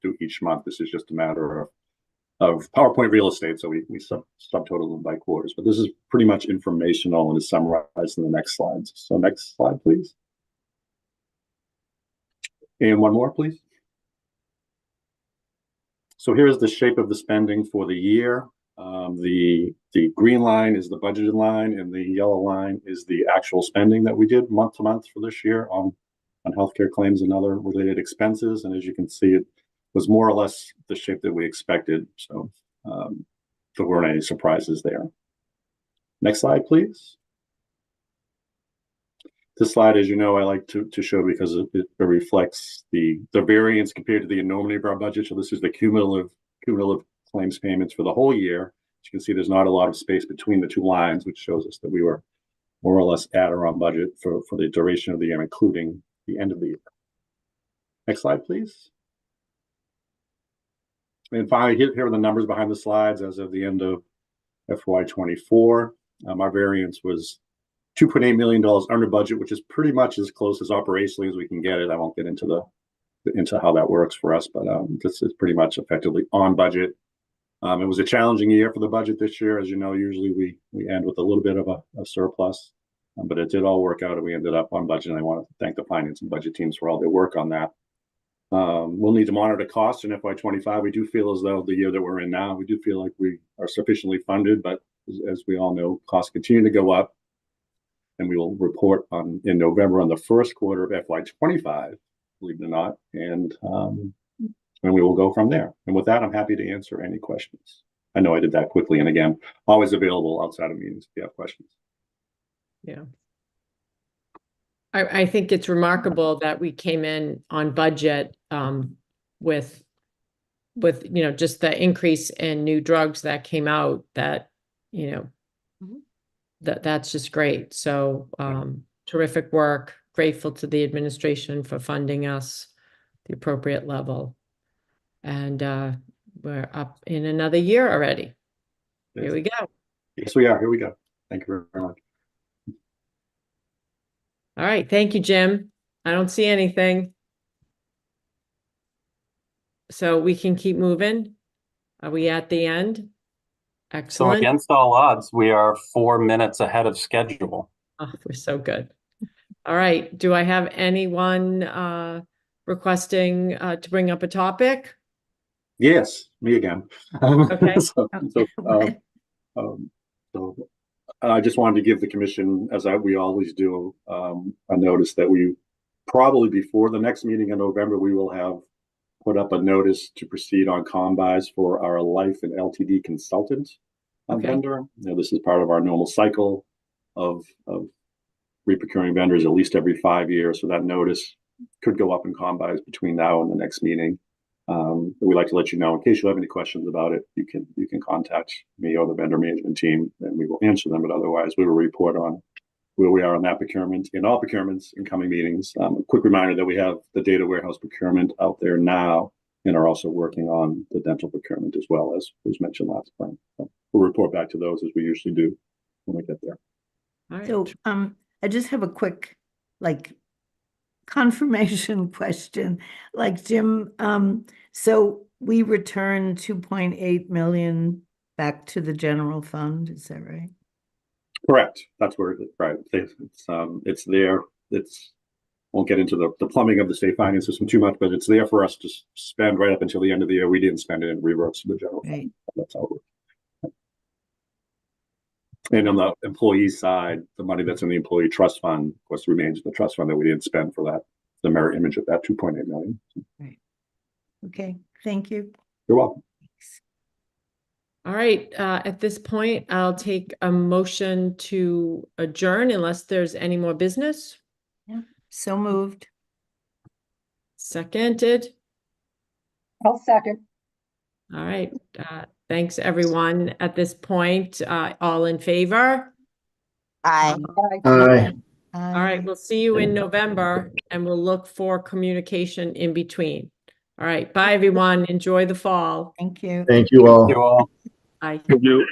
do each month. This is just a matter of PowerPoint real estate, so we subtotal them by quarters. But this is pretty much informational and is summarized in the next slides. So next slide, please. And one more, please. So here's the shape of the spending for the year. The green line is the budgeted line, and the yellow line is the actual spending that we did month to month for this year on healthcare claims and other related expenses. And as you can see, it was more or less the shape that we expected. So there weren't any surprises there. Next slide, please. This slide, as you know, I like to show because it reflects the variance compared to the enormity of our budget. So this is the cumulative claims payments for the whole year. As you can see, there's not a lot of space between the two lines, which shows us that we were more or less at or on budget for the duration of the year, including the end of the year. Next slide, please. And finally, here are the numbers behind the slides as of the end of FY24. Our variance was $2.8 million under budget, which is pretty much as close as operationally as we can get it. I won't get into how that works for us, but this is pretty much effectively on budget. It was a challenging year for the budget this year. As you know, usually we end with a little bit of a surplus, but it did all work out and we ended up on budget. And I want to thank the finance and budget teams for all their work on that. We'll need to monitor costs in FY25. We do feel as though the year that we're in now, we do feel like we are sufficiently funded, but as we all know, costs continue to go up. And we will report in November on the first quarter of FY25, believe it or not, and we will go from there. And with that, I'm happy to answer any questions. I know I did that quickly, and again, always available outside of meetings if you have questions. Yeah. I think it's remarkable that we came in on budget with just the increase in new drugs that came out that, that's just great. So terrific work. Grateful to the administration for funding us the appropriate level. And we're up in another year already. Yes. Here we go. Yes, we are. Here we go. Thank you very much. All right. Thank you, Jim. I don't see anything. So we can keep moving. Are we at the end? Excellent. So against all odds, we are 4 minutes ahead of schedule. Oh, we're so good. All right. Do I have anyone requesting to bring up a topic? Yes, me again. Okay. So I just wanted to give the commission, as we always do, a notice that we probably before the next meeting in November, we will have put up a notice to proceed on combis for our life and LTD consultant vendor. This is part of our normal cycle of re-procuring vendors at least every 5 years. So that notice could go up in combis between now and the next meeting. We'd like to let you know in case you have any questions about it, you can contact me or the vendor management team and we will answer them. But otherwise, we will report on where we are on that procurement and all procurements in coming meetings. A quick reminder that we have the data warehouse procurement out there now and are also working on the dental procurement as well, as was mentioned last time. So we'll report back to those as we usually do when we get there. All right. So I just have a quick confirmation question. Jim, so we return 2.8 million back to the general fund, is that right? Correct. That's where right. It's there. Won't get into the plumbing of the state finance system too much, but it's there for us to spend right up until the end of the year. We didn't spend it and reverse to the general fund. That's how it works. And on the employee side, the money that's in the employee trust fund, of course, remains in the trust fund that we didn't spend for that, the mirror image of that 2.8 million. Right. Okay. Thank you. You're welcome. All right. At this point, I'll take a motion to adjourn unless there's any more business. Yeah. So moved. Seconded. I'll second. All right. Thanks, everyone. At this point, all in favor? Aye. Aye. All right. We'll see you in November and we'll look for communication in between. All right. Bye, everyone. Enjoy the fall. Thank you. Thank you all. Bye. Thank you.